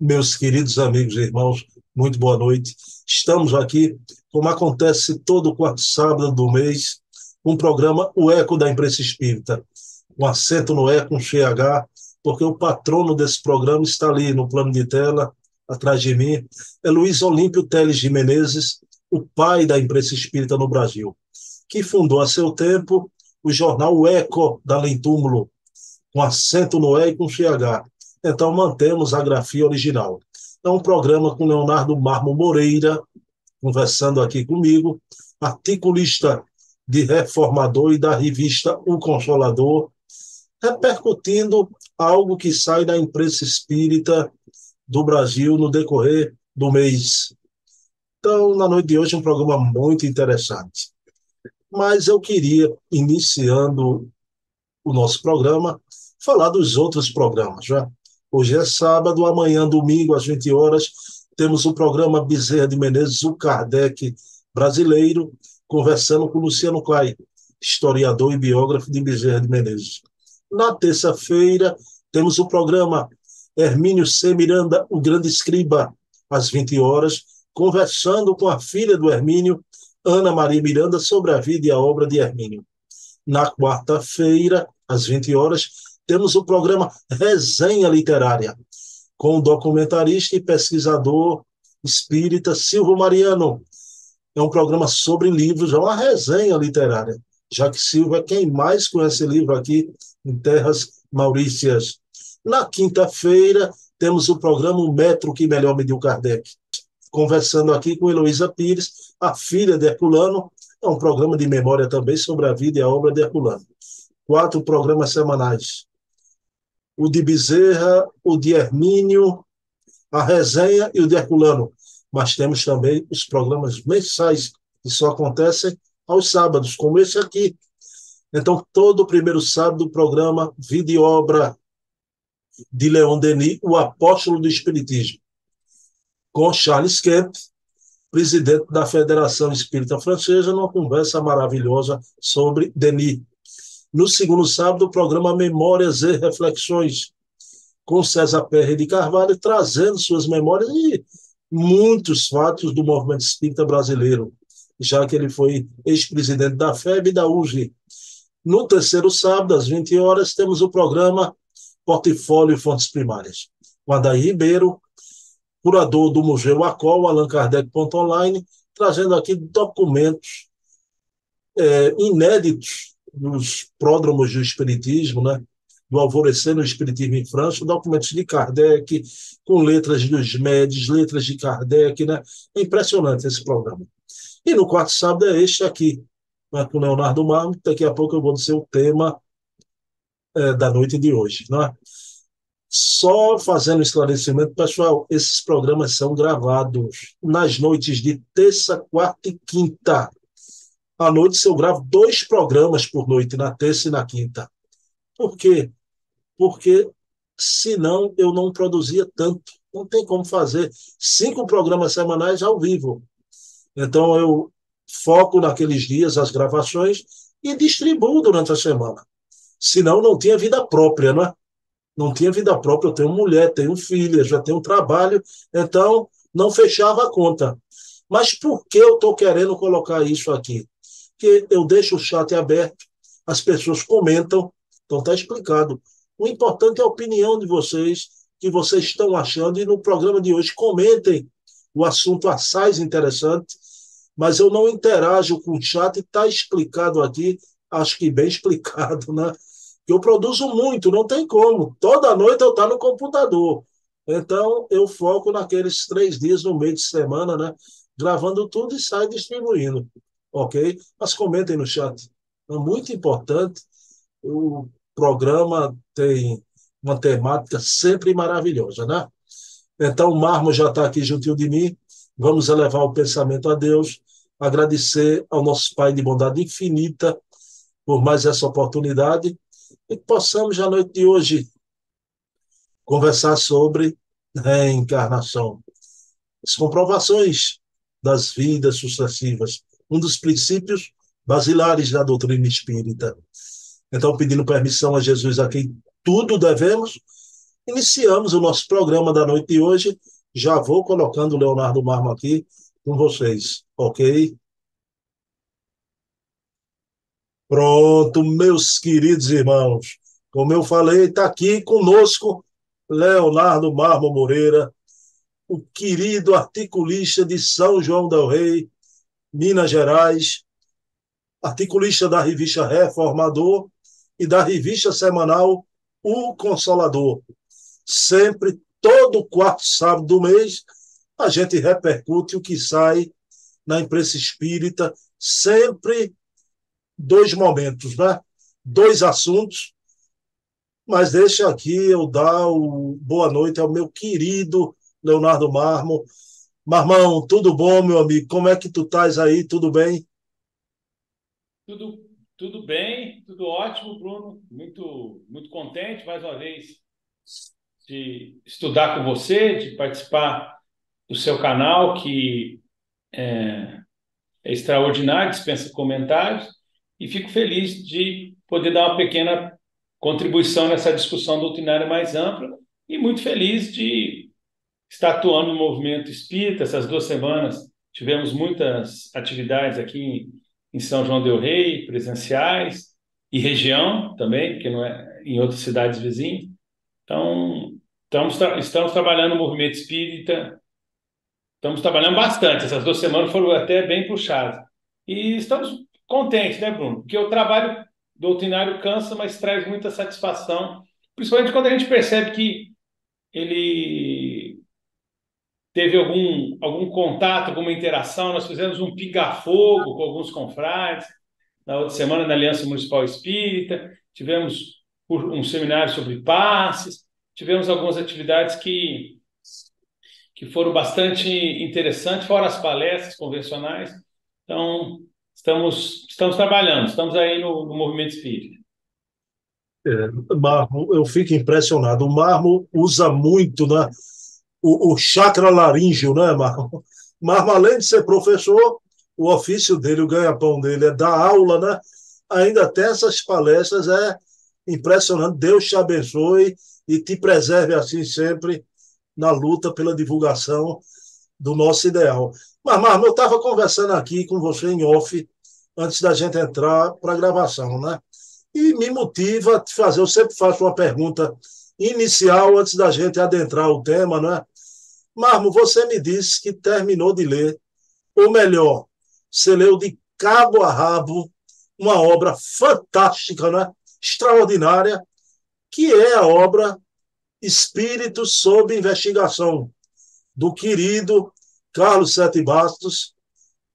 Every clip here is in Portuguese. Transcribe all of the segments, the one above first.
Meus queridos amigos e irmãos, muito boa noite. Estamos aqui, como acontece todo quarto sábado do mês, um programa O Eco da Imprensa Espírita. Um acento no E com CH, porque o patrono desse programa está ali no plano de tela, atrás de mim. É Luiz Olímpio Teles de Menezes, o pai da imprensa espírita no Brasil, que fundou a seu tempo o jornal O Eco da Além Túmulo, com acento no E e com CH. Então, mantemos a grafia original. É um programa com Leonardo Marmo Moreira, conversando aqui comigo, articulista de Reformador e da revista O Consolador, repercutindo algo que sai da imprensa espírita do Brasil no decorrer do mês. Então, na noite de hoje, um programa muito interessante. Mas eu queria, iniciando o nosso programa, falar dos outros programas. Já. Hoje é sábado, amanhã, domingo, às 20 horas, temos o programa Bezerra de Menezes, o Kardec brasileiro, conversando com Luciano Clay, historiador e biógrafo de Bezerra de Menezes. Na terça-feira, temos o programa Hermínio C. Miranda, o Grande Escriba, às 20 horas, conversando com a filha do Hermínio, Ana Maria Miranda, sobre a vida e a obra de Hermínio. Na quarta-feira, às 20 horas, temos o programa Resenha Literária, com o documentarista e pesquisador espírita Silvio Mariano. É um programa sobre livros, é uma resenha literária, já que Silvio é quem mais conhece livro aqui em Terras Maurícias. Na quinta-feira, temos o programa O Metro que Melhor Mediu Kardec, conversando aqui com Heloísa Pires, a filha de Herculano. É um programa de memória também sobre a vida e a obra de Herculano. 4 programas semanais. O de Bezerra, o de Hermínio, a resenha e o de Herculano. Mas temos também os programas mensais, que só acontecem aos sábados, como esse aqui. Então, todo primeiro sábado, o programa Vida e Obra de Leon Denis, o apóstolo do Espiritismo, com Charles Kemp, presidente da Federação Espírita Francesa, numa conversa maravilhosa sobre Denis. No segundo sábado, o programa Memórias e Reflexões, com César Perry de Carvalho, trazendo suas memórias e muitos fatos do movimento espírita brasileiro, já que ele foi ex-presidente da FEB e da UGE. No terceiro sábado, às 20 horas, temos o programa Portfólio e Fontes Primárias, com Adair Ribeiro, curador do Museu ACOL, Allan Kardec.online, trazendo aqui documentos inéditos dos pródromos do Espiritismo, né? Do Alvorecer no Espiritismo em França, documentos de Kardec, com letras dos médios, letras de Kardec, né? É impressionante esse programa. E no quarto sábado é este aqui, né? Com Leonardo Marmo, daqui a pouco eu vou dizer o tema da noite de hoje. Né? Só fazendo um esclarecimento, pessoal, esses programas são gravados nas noites de terça, quarta e quinta. À noite eu gravo 2 programas por noite, na terça e na quinta. Por quê? Porque senão eu não produzia tanto. Não tem como fazer 5 programas semanais ao vivo. Então eu foco naqueles dias as gravações e distribuo durante a semana. Senão não tinha vida própria, não é? Não tinha vida própria, eu tenho mulher, tenho filha, já tenho trabalho, então não fechava a conta. Mas por que eu estou querendo colocar isso aqui? Porque eu deixo o chat aberto, as pessoas comentam, então está explicado. O importante é a opinião de vocês, que vocês estão achando, e no programa de hoje comentem o assunto assaz interessante, mas eu não interajo com o chat, está explicado aqui, acho que bem explicado, né? Eu produzo muito, não tem como. Toda noite eu estou no computador. Então, eu foco naqueles 3 dias no meio de semana, né? Gravando tudo e sai distribuindo. Ok? Mas comentem no chat. É muito importante. O programa tem uma temática sempre maravilhosa, né? Então, o Marmo já está aqui juntinho de mim. Vamos elevar o pensamento a Deus, agradecer ao nosso Pai de bondade infinita por mais essa oportunidade e que possamos, na noite de hoje, conversar sobre reencarnação, as comprovações das vidas sucessivas, um dos princípios basilares da doutrina espírita. Então, pedindo permissão a Jesus, a quem tudo devemos, iniciamos o nosso programa da noite de hoje. Já vou colocando o Leonardo Marmo aqui com vocês, ok? Pronto, meus queridos irmãos. Como eu falei, está aqui conosco Leonardo Marmo Moreira, o querido articulista de São João del Rei, Minas Gerais, articulista da revista Reformador e da revista semanal O Consolador. Sempre, todo quarto sábado do mês, a gente repercute o que sai na imprensa espírita, sempre dois momentos, né? Dois assuntos, mas deixa aqui eu dar o boa noite ao meu querido Leonardo Marmo. Marmão, tudo bom, meu amigo? Como é que tu estás aí? Tudo bem? Tudo bem, tudo ótimo, Bruno. Muito contente mais uma vez de estudar com você, de participar do seu canal, que é extraordinário, dispensa comentários, e fico feliz de poder dar uma pequena contribuição nessa discussão doutrinária mais ampla, e muito feliz de estar atuando no movimento espírita. Essas 2 semanas tivemos muitas atividades aqui em São João del Rei, presenciais, e região também, porque não é em outras cidades vizinhas. Então, estamos trabalhando no movimento espírita, estamos trabalhando bastante. Essas 2 semanas foram até bem puxadas. E estamos contentes, né, Bruno? Porque o trabalho doutrinário cansa, mas traz muita satisfação, principalmente quando a gente percebe que ele teve algum contato, alguma interação. Nós fizemos um piga-fogo com alguns confrades na outra semana na Aliança Municipal Espírita, tivemos um seminário sobre passes, tivemos algumas atividades que foram bastante interessantes, fora as palestras convencionais. Então, estamos trabalhando, estamos aí no movimento espírita. Marmo, eu fico impressionado. O Marmo usa muito, né, o chakra laríngeo, né, Marmo? Marmo, além de ser professor, o ofício dele, o ganha-pão dele é dar aula, né? Ainda tem essas palestras, é impressionante. Deus te abençoe e te preserve assim sempre na luta pela divulgação do nosso ideal. Mas, Marmo, eu estava conversando aqui com você em off, antes da gente entrar para a gravação, né? E me motiva a te fazer. Eu sempre faço uma pergunta inicial antes da gente adentrar o tema, né? Marmo, você me disse que terminou de ler, ou melhor, você leu de cabo a rabo uma obra fantástica, né? Extraordinária, que é a obra Espíritos sob Investigação, do querido Carlos Sete Bastos,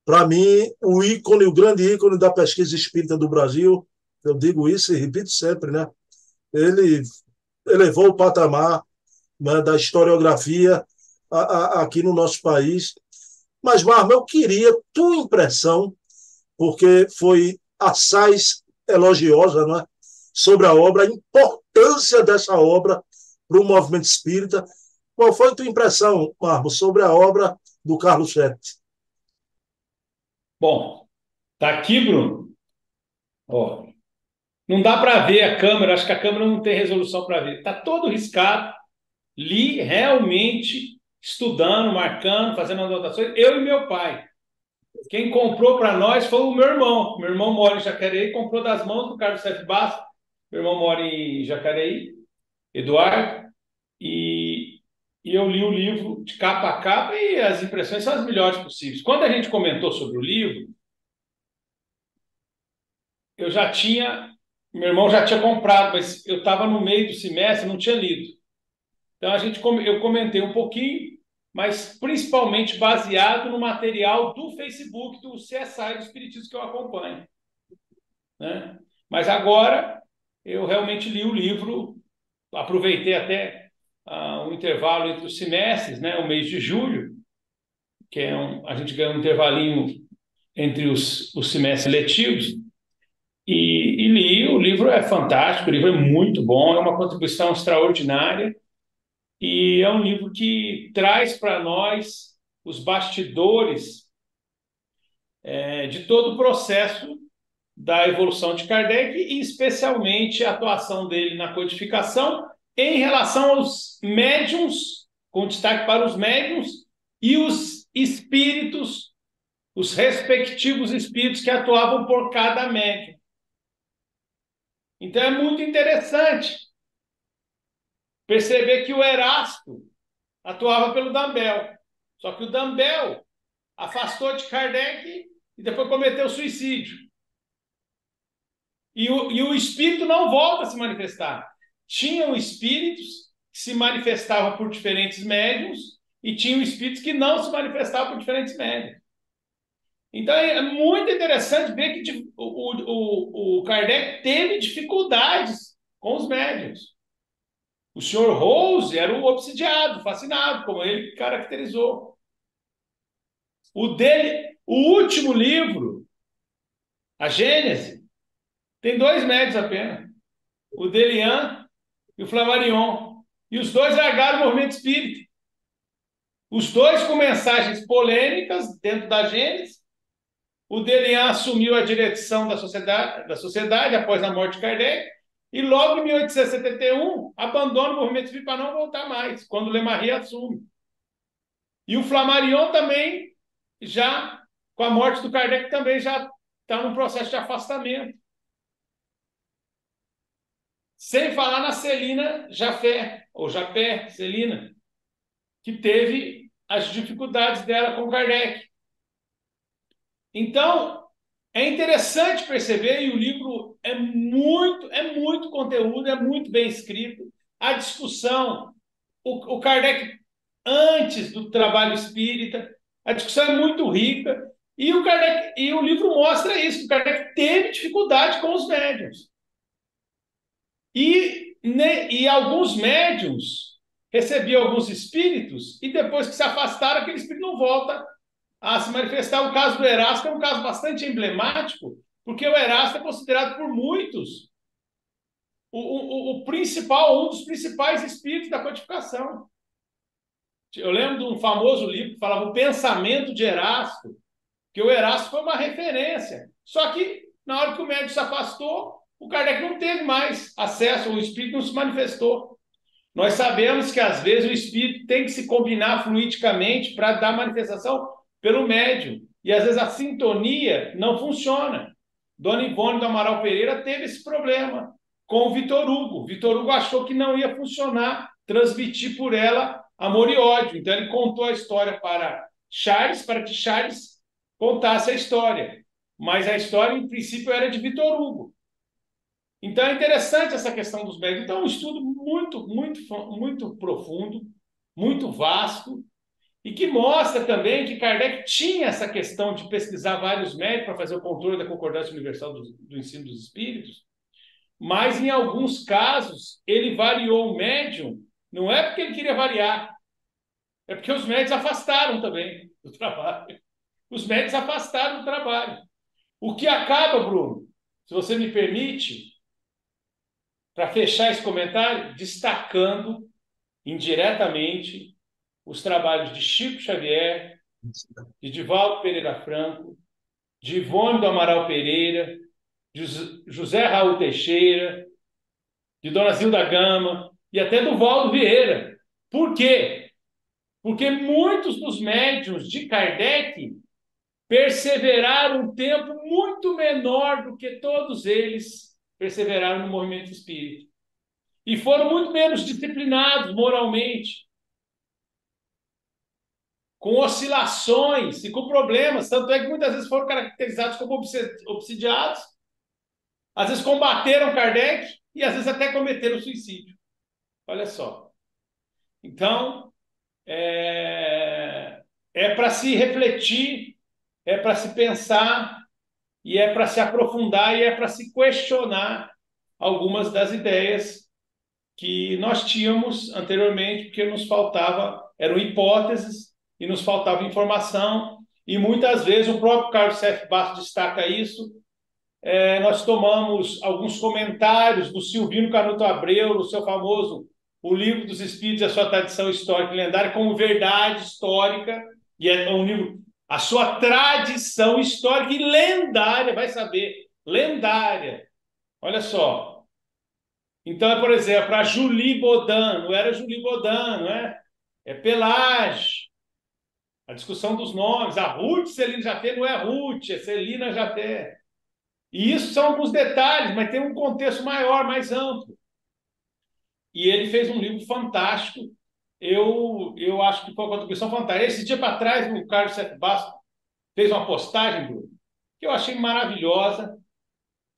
para mim, o ícone, o grande ícone da pesquisa espírita do Brasil. Eu digo isso e repito sempre, né? Ele elevou o patamar, né, da historiografia aqui no nosso país. Mas, Marma, eu queria tua impressão, porque foi assaz elogiosa, né, sobre a obra, a importância dessa obra para o movimento espírita. Qual foi a tua impressão, Marmo, sobre a obra do Carlos Sete? Bom, tá aqui, Bruno. Ó, não dá para ver a câmera, acho que a câmera não tem resolução para ver. Está todo riscado. Li realmente, estudando, marcando, fazendo anotações, eu e meu pai. Quem comprou para nós foi o meu irmão. Meu irmão mora em Jacareí, comprou das mãos do Carlos Sete Bastos. Meu irmão mora em Jacareí, Eduardo, e, e eu li o livro de capa a capa e as impressões são as melhores possíveis. Quando a gente comentou sobre o livro, eu já tinha, meu irmão já tinha comprado, mas eu estava no meio do semestre, não tinha lido. Então eu comentei um pouquinho, mas principalmente baseado no material do Facebook do CSI do Espiritismo que eu acompanho, né? Mas agora eu realmente li o livro, aproveitei até um intervalo entre os semestres, né? O mês de julho, que é a gente ganha um intervalinho entre os semestres letivos, e li. O livro é fantástico, o livro é muito bom, é uma contribuição extraordinária. E é um livro que traz para nós os bastidores de todo o processo da evolução de Kardec e especialmente a atuação dele na codificação em relação aos médiums, com destaque para os médiums e os espíritos, os respectivos espíritos que atuavam por cada médium. Então é muito interessante perceber que o Erasto atuava pelo Dumbbell. Só que o Dumbbell afastou de Kardec e depois cometeu suicídio. E o espírito não volta a se manifestar. Tinham espíritos que se manifestavam por diferentes médiums e tinham espíritos que não se manifestavam por diferentes médiums. Então é muito interessante ver que o Kardec teve dificuldades com os médiums. O senhor Rose era o obsidiado, fascinado, como ele caracterizou. O último livro, a Gênese, tem 2 médios apenas. O Delian e o Flammarion. E os dois largaram o movimento espírita. Os dois com mensagens polêmicas dentro da Gênese. O Delian assumiu a direção da sociedade após a morte de Kardec. E logo em 1871 abandona o movimento espírita para não voltar mais, quando o Lemarri assume. E o Flammarion também, já com a morte do Kardec, também já está num processo de afastamento. Sem falar na Celina Jafé, ou Japé, Celina, que teve as dificuldades dela com Kardec. Então, é interessante perceber, e o livro é muito conteúdo, é muito bem escrito. A discussão, o Kardec, antes do trabalho espírita, a discussão é muito rica, e o livro mostra isso, que o Kardec teve dificuldade com os médiuns. E alguns médiuns recebiam alguns espíritos, e depois que se afastaram, aquele espírito não volta a se manifestar. O caso do Erasto é um caso bastante emblemático, porque o Erasto é considerado por muitos um dos principais espíritos da codificação. Eu lembro de um famoso livro que falava O Pensamento de Erasto, que o Erasto foi uma referência. Só que, na hora que o médium se afastou, o Kardec não teve mais acesso, o espírito não se manifestou. Nós sabemos que, às vezes, o espírito tem que se combinar fluidicamente para dar manifestação pelo médium. E, às vezes, a sintonia não funciona. Dona Ivone do Amaral Pereira teve esse problema com o Vitor Hugo. O Vitor Hugo achou que não ia funcionar transmitir por ela amor e ódio. Então, ele contou a história para que Charles contasse a história. Mas a história, em princípio, era de Vitor Hugo. Então, é interessante essa questão dos médios. Então, é um estudo muito profundo, muito vasto, e que mostra também que Kardec tinha essa questão de pesquisar vários médios para fazer o controle da concordância universal do ensino dos espíritos, mas, em alguns casos, ele variou o médium, não é porque ele queria variar, é porque os médios afastaram também do trabalho. Os médios afastaram do trabalho. O que acaba, Bruno, se você me permite, para fechar esse comentário, destacando indiretamente os trabalhos de Chico Xavier, de Divaldo Pereira Franco, de Ivone do Amaral Pereira, de José Raul Teixeira, de Dona Zilda Gama e até do Valdo Vieira. Por quê? Porque muitos dos médiuns de Kardec perseveraram um tempo muito menor do que todos eles perseveraram no movimento espírita. E foram muito menos disciplinados moralmente, com oscilações e com problemas. Tanto é que muitas vezes foram caracterizados como obsidiados, às vezes combateram Kardec e às vezes até cometeram suicídio. Olha só. Então, é para se refletir, é para se pensar, e é para se aprofundar, e é para se questionar algumas das ideias que nós tínhamos anteriormente, porque nos faltava, eram hipóteses, e nos faltava informação, e muitas vezes o próprio Carlos F. Bastos destaca isso. Nós tomamos alguns comentários do Silvino Canuto Abreu, no seu famoso O Livro dos Espíritos e a Sua Tradição Histórica e Lendária, como verdade histórica, e é um livro, a sua tradição histórica e lendária, vai saber, lendária. Olha só. Então, por exemplo, a Julie Baudin, não era Julie Baudin, não é? É Pelage. A discussão dos nomes. A Ruth Celina Jafé não é Ruth, é Celina Jafé. E isso são alguns detalhes, mas tem um contexto maior, mais amplo. E ele fez um livro fantástico. Eu acho que foi uma contribuição fantástica. Esse dia para trás, o Carlos Sete Bastos fez uma postagem, Bruno, que eu achei maravilhosa,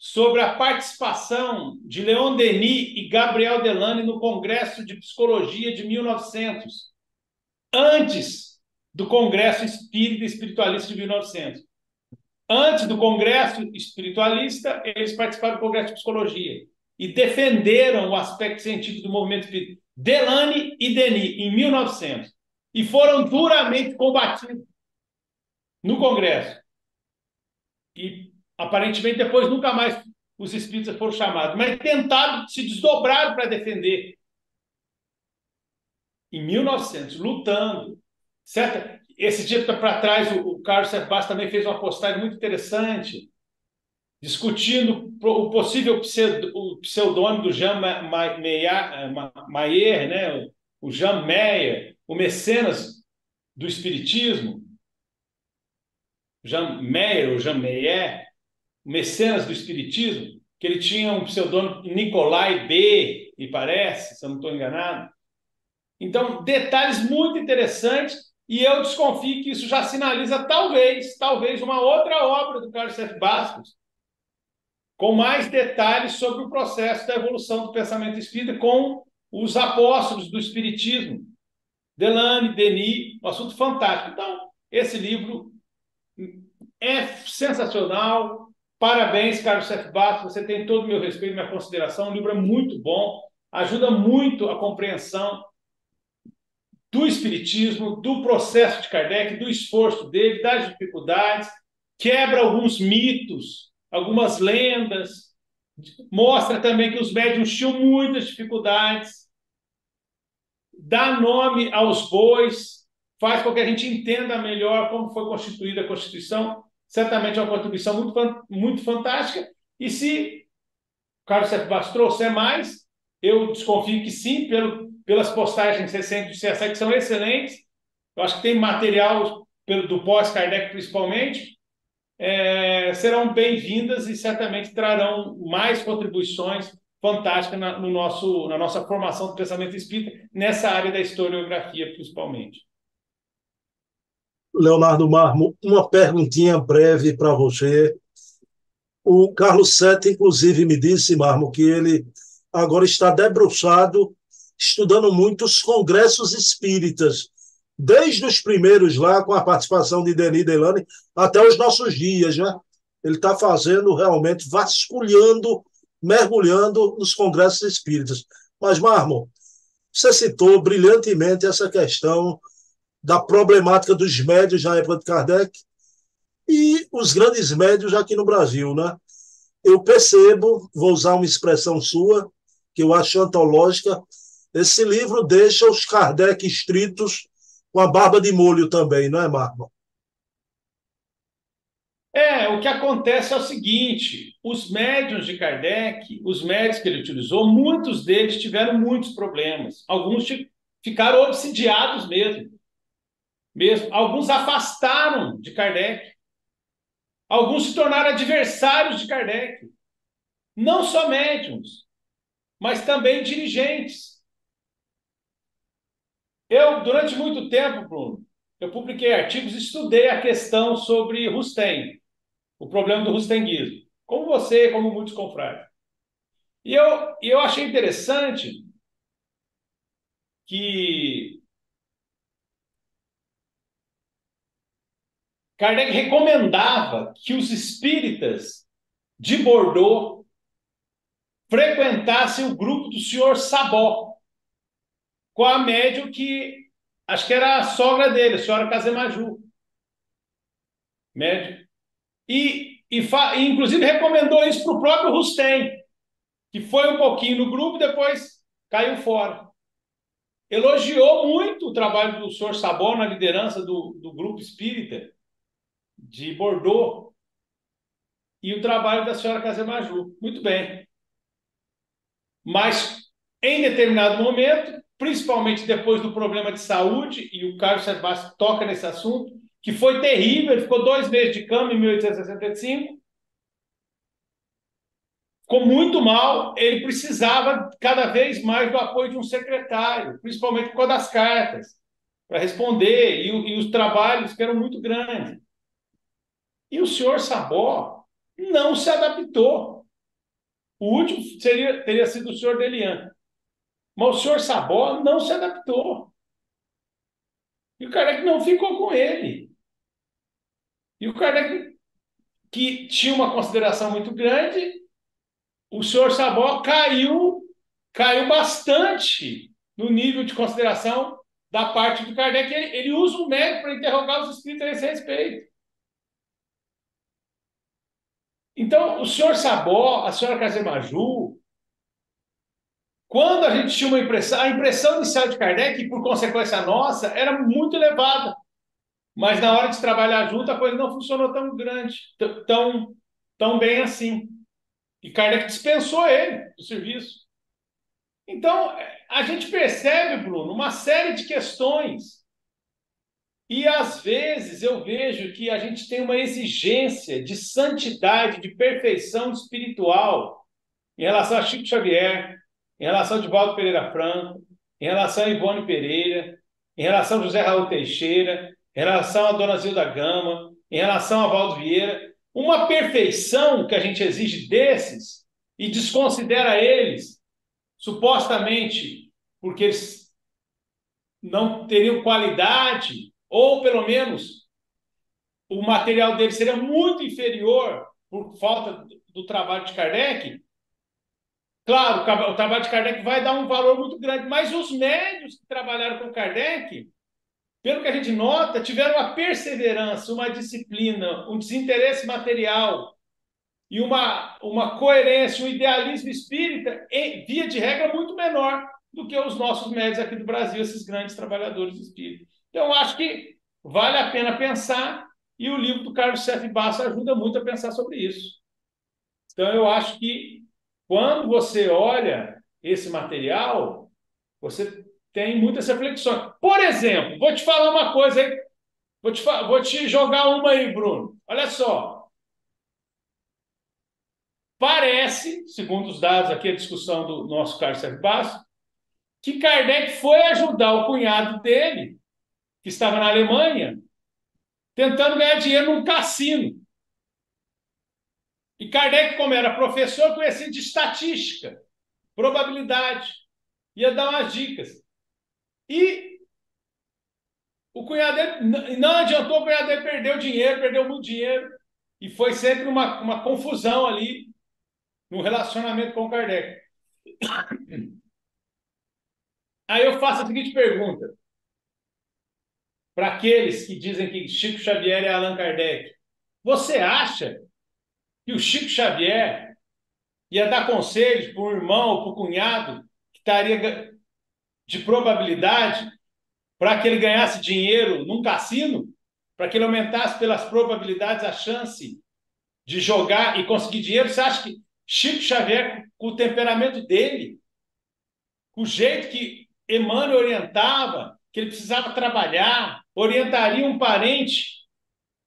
sobre a participação de Leon Denis e Gabriel Delany no Congresso de Psicologia de 1900, antes do Congresso Espírita e Espiritualista de 1900. Antes do Congresso Espiritualista, eles participaram do Congresso de Psicologia e defenderam o aspecto científico do movimento espírita. Delany e Denis, em 1900. E foram duramente combatidos no Congresso. E, aparentemente, depois nunca mais os espíritas foram chamados, mas tentaram, se desdobraram para defender. Em 1900, lutando. Certo? Esse dia para trás, o Carlos Serpas também fez uma postagem muito interessante, discutindo o possível pseudônimo do Jean Mayer, né? O Jean Meyer, o mecenas do Espiritismo, Jean Meyer, ou Jean Meyer, o mecenas do Espiritismo, que ele tinha um pseudônimo Nicolai B, me parece, se eu não estou enganado. Então, detalhes muito interessantes, e eu desconfio que isso já sinaliza, talvez, uma outra obra do Carlos F. Bastos, com mais detalhes sobre o processo da evolução do pensamento espírita com os apóstolos do Espiritismo, Delany, Denis, um assunto fantástico. Então, esse livro é sensacional. Parabéns, Carlos F. Bastos, você tem todo o meu respeito e minha consideração. O livro é muito bom, ajuda muito a compreensão do Espiritismo, do processo de Kardec, do esforço dele, das dificuldades, quebra alguns mitos, algumas lendas, mostra também que os médiuns tinham muitas dificuldades, dá nome aos bois, faz com que a gente entenda melhor como foi constituída a Constituição. Certamente é uma contribuição muito fantástica. E se Carlos F. Bastos trouxer mais, eu desconfio que sim, pelas postagens recentes do CSE, que são excelentes. Eu acho que tem material do pós-Kardec, principalmente, serão bem-vindas e certamente trarão mais contribuições fantásticas na nossa formação do pensamento espírita, nessa área da historiografia, principalmente. Leonardo Marmo, uma perguntinha breve para você. O Carlos Sete, inclusive, me disse, Marmo, que ele agora está debruçado, estudando muitos congressos espíritas, desde os primeiros lá, com a participação de Denis Delany, até os nossos dias, né? Ele está fazendo realmente, vasculhando, mergulhando nos congressos espíritas. Mas, Marmo, você citou brilhantemente essa questão da problemática dos médios na época de Kardec e os grandes médios aqui no Brasil, né? Eu percebo, vou usar uma expressão sua, que eu acho antológica, esse livro deixa os Kardec estritos com a barba de molho também, não é, Marco? O que acontece é o seguinte: os médiuns de Kardec, os médios que ele utilizou, muitos deles tiveram muitos problemas. Alguns ficaram obsidiados mesmo. Alguns afastaram de Kardec. Alguns se tornaram adversários de Kardec. Não só médiuns, mas também dirigentes. Eu, durante muito tempo, Bruno, eu publiquei artigos e estudei a questão sobre Rustem, o problema do rustenguismo, como você, como muitos confrades. E eu achei interessante que Kardec recomendava que os espíritas de Bordeaux frequentassem o grupo do senhor Sabó, com a médium que acho que era a sogra dele, a senhora Casemaju, médium. E inclusive recomendou isso para o próprio Rustem, que foi um pouquinho no grupo e depois caiu fora. Elogiou muito o trabalho do senhor Sabó na liderança do grupo espírita de Bordeaux e o trabalho da senhora Casemaju. Muito bem. Mas, em determinado momento, principalmente depois do problema de saúde, e o Carlos Sebastião toca nesse assunto, que foi terrível, ele ficou 2 meses de cama em 1865, ficou muito mal, ele precisava cada vez mais do apoio de um secretário, principalmente por causa das cartas, para responder, e os trabalhos que eram muito grandes. E o senhor Sabó não se adaptou. O último teria sido o senhor Delian. Mas o senhor Sabó não se adaptou. E o Kardec não ficou com ele. E o Kardec, que tinha uma consideração muito grande, o senhor Sabó caiu bastante no nível de consideração da parte do Kardec. Ele usa o médico para interrogar os espíritos a esse respeito. Então, o senhor Sabó, a senhora Casemaju, quando a gente tinha uma impressão, a impressão inicial de Kardec, e por consequência nossa, era muito elevada. Mas na hora de trabalhar junto, a coisa não funcionou tão grande, tão bem assim. E Kardec dispensou ele do serviço. Então, a gente percebe, Bruno, uma série de questões. E, às vezes, eu vejo que a gente tem uma exigência de santidade, de perfeição espiritual em relação a Chico Xavier, em relação a Divaldo Pereira Franco, em relação a Ivone Pereira, em relação a José Raul Teixeira, em relação a Dona Zilda Gama, em relação a Valdo Vieira. Uma perfeição que a gente exige desses e desconsidera eles, supostamente porque eles não teriam qualidade, ou pelo menos o material deles seria muito inferior por falta do trabalho de Kardec. Claro, o trabalho de Kardec vai dar um valor muito grande, mas os médios que trabalharam com Kardec, pelo que a gente nota, tiveram uma perseverança, uma disciplina, um desinteresse material e uma coerência, um idealismo espírita, via de regra, muito menor do que os nossos médios aqui do Brasil, esses grandes trabalhadores espíritas. Então, eu acho que vale a pena pensar, e o livro do Carlos F. Basso ajuda muito a pensar sobre isso. Então, eu acho que quando você olha esse material, você tem muitas reflexões. Por exemplo, vou te falar uma coisa aí, vou te jogar uma aí, Bruno. Olha só. Parece, segundo os dados aqui, a discussão do nosso Carlos Sérgio Basso, que Kardec foi ajudar o cunhado dele, que estava na Alemanha, tentando ganhar dinheiro num cassino. E Kardec, como era professor, conhecia de estatística, probabilidade, ia dar umas dicas. E o cunhado dele, não adiantou, o cunhado dele perdeu dinheiro, perdeu muito dinheiro, e foi sempre uma confusão ali no relacionamento com Kardec. Aí eu faço a seguinte pergunta para aqueles que dizem que Chico Xavier é Allan Kardec. Você acha que o Chico Xavier ia dar conselhos para um irmão ou para o cunhado que estaria de probabilidade para que ele ganhasse dinheiro num cassino, para que ele aumentasse pelas probabilidades a chance de jogar e conseguir dinheiro? Você acha que Chico Xavier, com o temperamento dele, com o jeito que Emmanuel orientava, que ele precisava trabalhar, orientaria um parente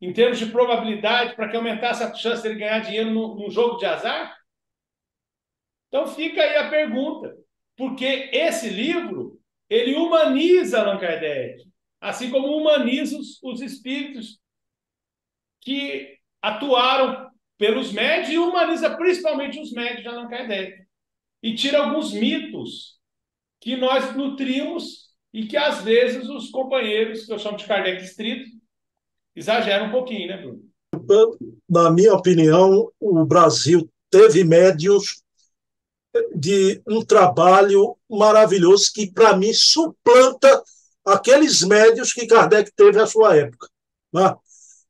em termos de probabilidade para que aumentasse a chance de ele ganhar dinheiro num jogo de azar? Então fica aí a pergunta, porque esse livro, ele humaniza Allan Kardec, assim como humaniza os espíritos que atuaram pelos médios e humaniza principalmente os médios de Allan Kardec. E tira alguns mitos que nós nutrimos e que, às vezes, os companheiros, que eu chamo de Kardec estrito, exageram um pouquinho, né, Bruno? Na minha opinião, o Brasil teve médios de um trabalho maravilhoso que, para mim, suplanta aqueles médios que Kardec teve à sua época. Né?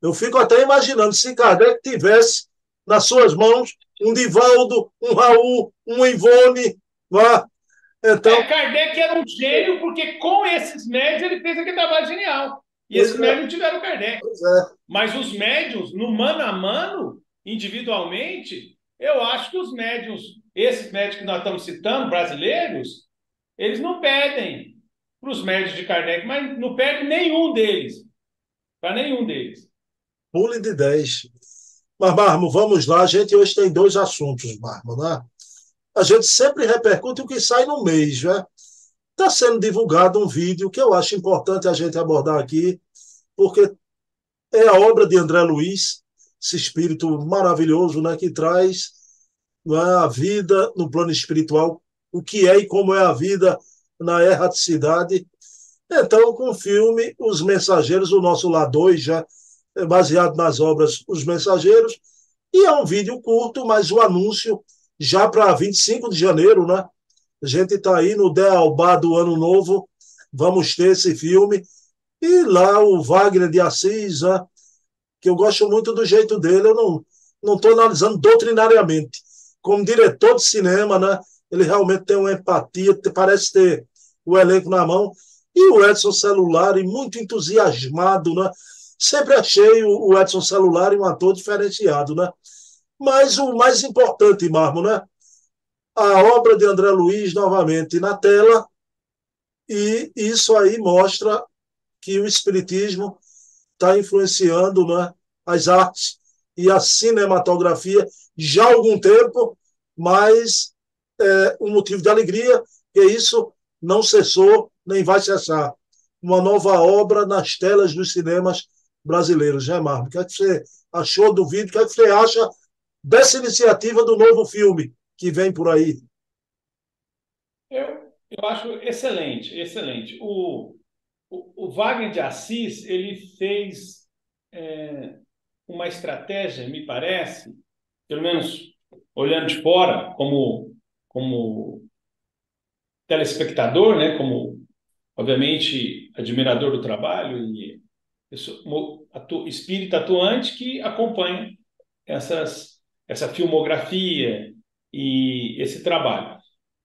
Eu fico até imaginando se Kardec tivesse nas suas mãos um Divaldo, um Raul, um Ivone. Né? Então, Kardec era um gênio porque com esses médios ele fez aquele trabalho genial. E pois esses é, médios não tiveram Kardec. pois é. Mas os médios, no mano a mano, individualmente, eu acho que os médios esses médios que nós estamos citando, brasileiros, eles não pedem para os médios de Kardec, mas não pede nenhum deles, para nenhum deles. Pule de 10. Mas, Marmo, vamos lá. A gente hoje tem dois assuntos, Marmo, né? A gente sempre repercute o que sai no mês, né? Está sendo divulgado um vídeo que eu acho importante a gente abordar aqui, porque é a obra de André Luiz, esse espírito maravilhoso, né, que traz, né, a vida no plano espiritual, o que é e como é a vida na erraticidade. Então, com o filme Os Mensageiros, o nosso lá 2 já é baseado nas obras Os Mensageiros, e é um vídeo curto, mas o anúncio já para 25 de janeiro, né? A gente está aí no Dealbá do Ano Novo, vamos ter esse filme. E lá o Wagner de Assis, né? Que eu gosto muito do jeito dele, eu não estou analisando doutrinariamente. Como diretor de cinema, né? Ele realmente tem uma empatia, parece ter o elenco na mão. E o Edson Celulari, muito entusiasmado, né? Sempre achei o Edson Celulari um ator diferenciado, né? Mas o mais importante, Marmo, né? A obra de André Luiz novamente na tela, e isso aí mostra que o Espiritismo está influenciando, né, as artes e a cinematografia já há algum tempo, mas é um motivo de alegria que isso não cessou nem vai cessar. Uma nova obra nas telas dos cinemas brasileiros, né, Marco? O que é que você achou do vídeo? O que é que você acha dessa iniciativa do novo filme que vem por aí? Eu acho excelente, excelente. O Wagner de Assis, ele fez uma estratégia, me parece, pelo menos olhando de fora, como telespectador, né, como, obviamente, admirador do trabalho e espírita atuante que acompanha essa filmografia e esse trabalho.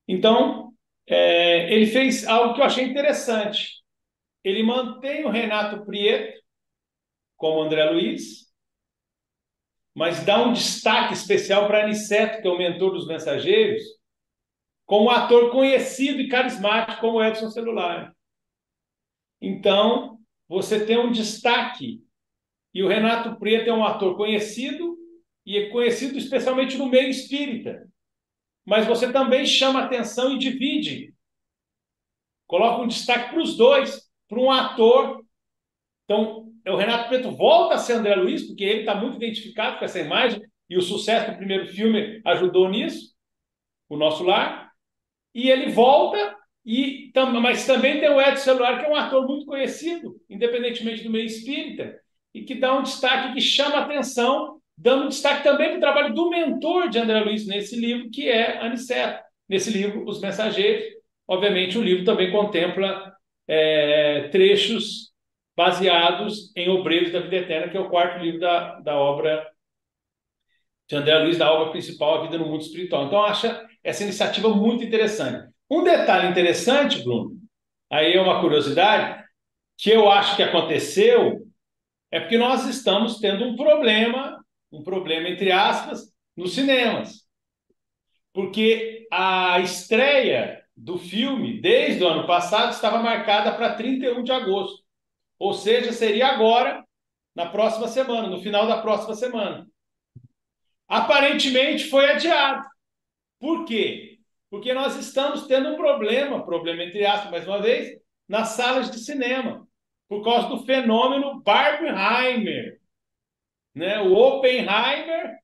Então, ele fez algo que eu achei interessante. Ele mantém o Renato Prieto como André Luiz, mas dá um destaque especial para Aniceto, que é o mentor dos mensageiros, como um ator conhecido e carismático como Edson Celular. Então, você tem um destaque. E o Renato Prieto é um ator conhecido, e é conhecido especialmente no meio espírita. Mas você também chama atenção e divide. Coloca um destaque para os dois, para um ator. Então, o Renato Prieto volta a ser André Luiz, porque ele está muito identificado com essa imagem, e o sucesso do primeiro filme ajudou nisso, o Nosso Lar. E ele volta, mas também tem o Edson Celular, que é um ator muito conhecido, independentemente do meio espírita, e que dá um destaque que chama atenção, dando destaque também para o trabalho do mentor de André Luiz nesse livro, que é Aniceto. Nesse livro, Os Mensageiros. Obviamente, o livro também contempla trechos baseados em Obreiros da Vida Eterna, que é o quarto livro da obra de André Luiz, da obra principal, A Vida no Mundo Espiritual. Então, acha essa iniciativa muito interessante. Um detalhe interessante, Bruno, aí é uma curiosidade, que eu acho que aconteceu, é porque nós estamos tendo um problema entre aspas, nos cinemas. Porque a estreia do filme, desde o ano passado, estava marcada para 31 de agosto. Ou seja, seria agora, na próxima semana, no final da próxima semana. Aparentemente foi adiado. Por quê? Porque nós estamos tendo um problema entre aspas, mais uma vez, nas salas de cinema, por causa do fenômeno Barbenheimer. Né? O Oppenheimer,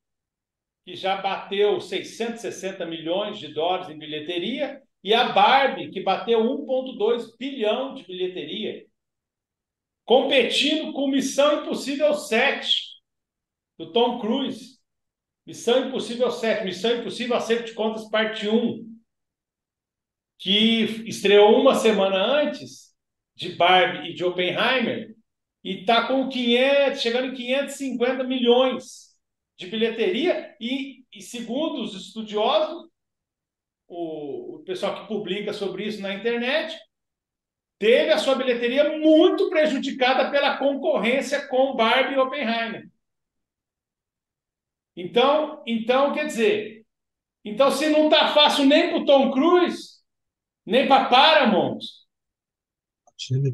que já bateu 660 milhões de dólares em bilheteria, e a Barbie, que bateu 1,2 bilhão de bilheteria, competindo com Missão Impossível 7, do Tom Cruise. Missão Impossível 7, Missão Impossível Acerto de Contas, parte 1, que estreou uma semana antes de Barbie e de Oppenheimer, e está com 500, chegando em 550 milhões de bilheteria, e segundo os estudiosos, o pessoal que publica sobre isso na internet, teve a sua bilheteria muito prejudicada pela concorrência com Barbie e Oppenheimer. Então, quer dizer, Então, se não está fácil nem para o Tom Cruise, nem para Paramount,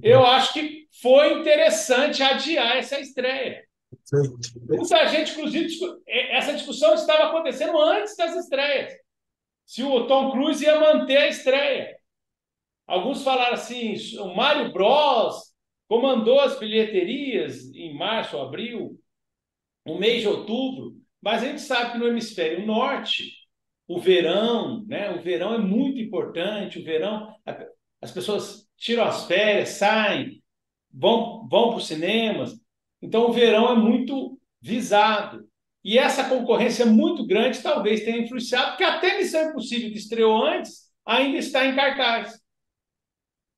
eu acho que foi interessante adiar essa estreia. Muita gente, inclusive, essa discussão estava acontecendo antes das estreias. Se o Tom Cruise ia manter a estreia. Alguns falaram assim, o Mario Bros comandou as bilheterias em março, abril, no mês de outubro, mas a gente sabe que no hemisfério norte, o verão, né? O verão é muito importante, o verão, as pessoas tiram as férias, saem, vão para os cinemas. Então, o verão é muito visado. E essa concorrência muito grande talvez tenha influenciado, porque até Missão Impossível, que estreou antes, ainda está em cartaz.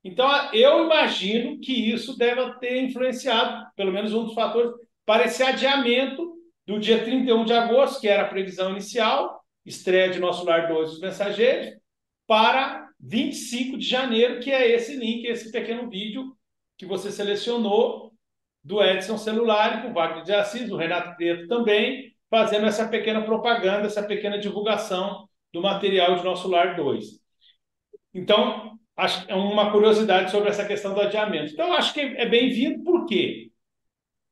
Então, eu imagino que isso deve ter influenciado, pelo menos um dos fatores, para esse adiamento do dia 31 de agosto, que era a previsão inicial, estreia de Nosso Lar 2 dos Mensageiros, para 25 de janeiro, que é esse link, esse pequeno vídeo que você selecionou do Edson Celulari, com o Wagner de Assis, o Renato Preto também, fazendo essa pequena propaganda, essa pequena divulgação do material de Nosso Lar 2. Então, acho que é uma curiosidade sobre essa questão do adiamento. Então, acho que é bem-vindo, por quê?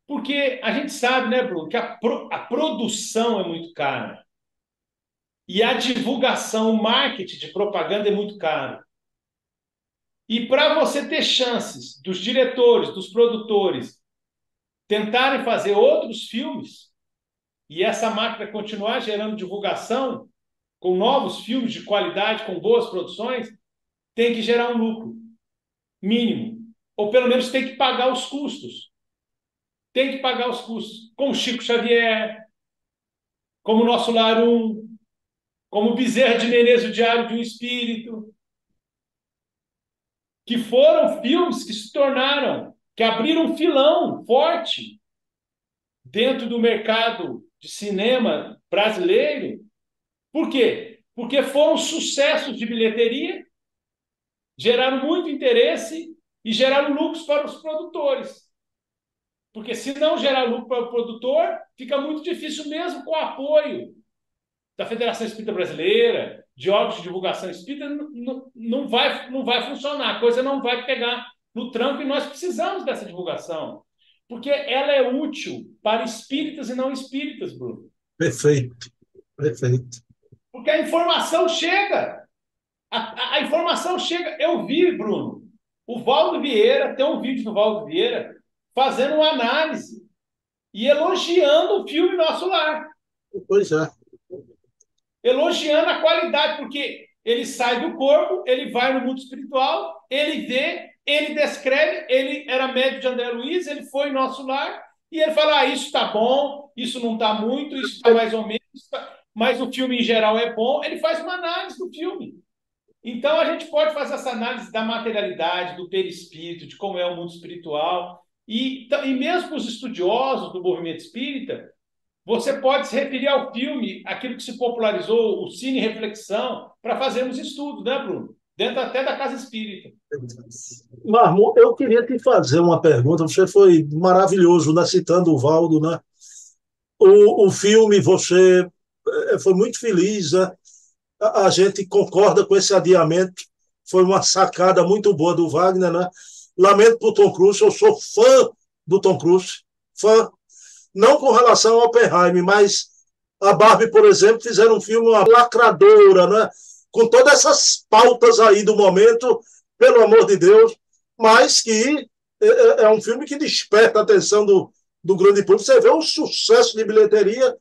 Porque a gente sabe, né, Bruno, que a produção é muito cara. E a divulgação, o marketing de propaganda é muito caro. E para você ter chances dos diretores, dos produtores, tentarem fazer outros filmes, e essa máquina continuar gerando divulgação, com novos filmes de qualidade, com boas produções, tem que gerar um lucro mínimo. Ou pelo menos tem que pagar os custos. Tem que pagar os custos. Como Chico Xavier, como Nosso Lar 1, como Bezerra de Menezes, o Diário de um Espírito, que foram filmes que se tornaram, que abriram um filão forte dentro do mercado de cinema brasileiro. Por quê? Porque foram sucessos de bilheteria, geraram muito interesse e geraram lucros para os produtores. Porque se não gerar lucro para o produtor, fica muito difícil mesmo com o apoio da Federação Espírita Brasileira, de órgãos de divulgação espírita, não vai funcionar, a coisa não vai pegar no tranco e nós precisamos dessa divulgação. Porque ela é útil para espíritas e não espíritas, Bruno. Perfeito, perfeito. Porque a informação chega. A informação chega. Eu vi, Bruno, o Valdo Vieira, tem um vídeo do Valdo Vieira fazendo uma análise e elogiando o filme Nosso Lar. Pois é. Elogiando a qualidade, porque ele sai do corpo, ele vai no mundo espiritual, ele vê, ele descreve, ele era médico de André Luiz, ele foi em Nosso Lar, e ele fala, isso está bom, isso não está muito, isso está mais ou menos, mas o filme em geral é bom, ele faz uma análise do filme. Então, a gente pode fazer essa análise da materialidade, do perispírito, de como é o mundo espiritual, e mesmo os estudiosos do movimento espírita, você pode se referir ao filme, aquilo que se popularizou, o Cine Reflexão, para fazermos estudos, né, Bruno? Dentro até da Casa Espírita. Marmo, eu queria te fazer uma pergunta. Você foi maravilhoso, né, citando o Valdo, né? O filme, você foi muito feliz, né? A gente concorda com esse adiamento. Foi uma sacada muito boa do Wagner, né? Lamento por Tom Cruise, eu sou fã do Tom Cruise, fã. Não com relação ao Oppenheimer, mas a Barbie, por exemplo, fizeram um filme, uma lacradora, né? Com todas essas pautas aí do momento, pelo amor de Deus, mas que é um filme que desperta a atenção do grande público. Você vê o sucesso de bilheteria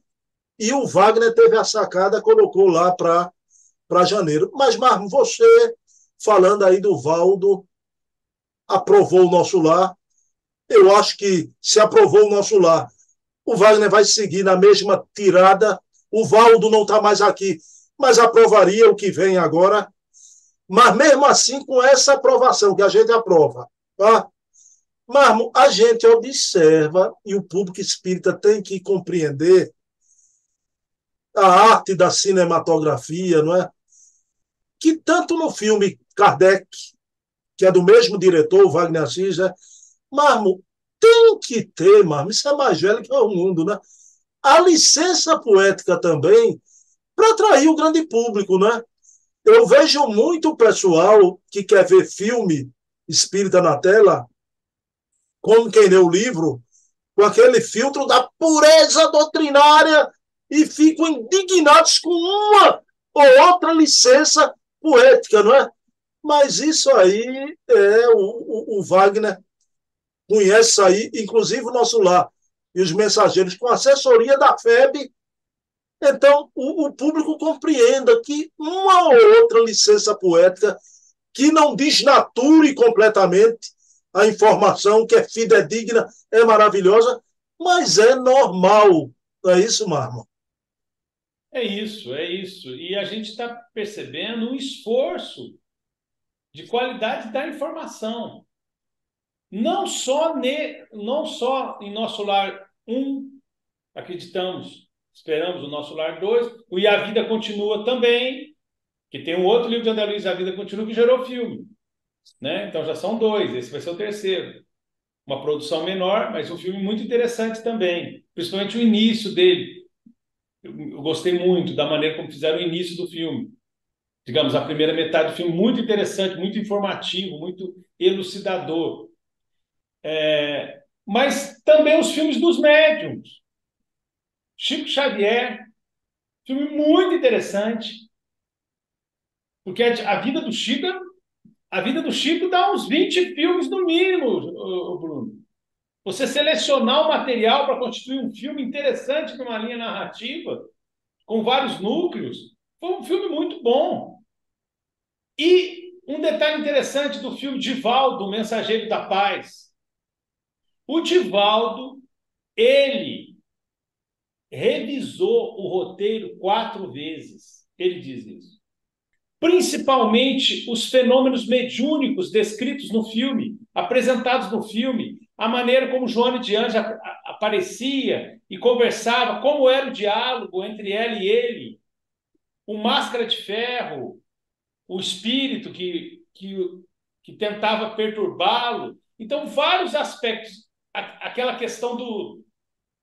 e o Wagner teve a sacada, colocou lá para janeiro. Mas, Marmo, você, falando aí do Valdo, aprovou o Nosso Lar. Eu acho que se aprovou o Nosso Lar, o Wagner vai seguir na mesma tirada. O Valdo não está mais aqui, mas aprovaria o que vem agora. Mas mesmo assim, com essa aprovação que a gente aprova, tá? Marmo, a gente observa, e o público espírita tem que compreender a arte da cinematografia, não é? Que tanto no filme Kardec, que é do mesmo diretor, Wagner Assis, né? Marmo, tem que ter, Marmo, isso é mais velho que o mundo, né? A licença poética também para atrair o grande público, né? Eu vejo muito pessoal que quer ver filme espírita na tela, como quem lê o livro, com aquele filtro da pureza doutrinária e ficam indignados com uma ou outra licença poética, não é? Mas isso aí o Wagner conhece isso aí, inclusive o nosso lar e os mensageiros, com assessoria da FEB. Então, o público compreenda que uma ou outra licença poética que não desnature completamente a informação, que é fidedigna, é maravilhosa, mas é normal. Não é isso, Marma? É isso, é isso. E a gente está percebendo um esforço de qualidade da informação. Não só em Nosso Lar um acreditamos, esperamos o Nosso Lar 2, o E a Vida Continua também, que tem um outro livro de André Luiz, A Vida Continua, que gerou filme. Né? Então já são dois, esse vai ser o terceiro. Uma produção menor, mas um filme muito interessante também, principalmente o início dele. Eu gostei muito da maneira como fizeram o início do filme. Digamos, a primeira metade do filme, muito interessante, muito informativo, muito elucidador. Mas também os filmes dos médiums. Chico Xavier, filme muito interessante, porque a vida do Chico dá uns 20 filmes no mínimo, Bruno. Você selecionar o material para constituir um filme interessante numa linha narrativa, com vários núcleos, foi um filme muito bom. E um detalhe interessante do filme Divaldo, o Mensageiro da Paz. O Divaldo, ele revisou o roteiro 4 vezes. Ele diz isso. Principalmente os fenômenos mediúnicos descritos no filme, apresentados no filme, a maneira como Joana de Anjos aparecia e conversava, como era o diálogo entre ela e ele, o Máscara de Ferro, o espírito que tentava perturbá-lo. Então, vários aspectos. Aquela questão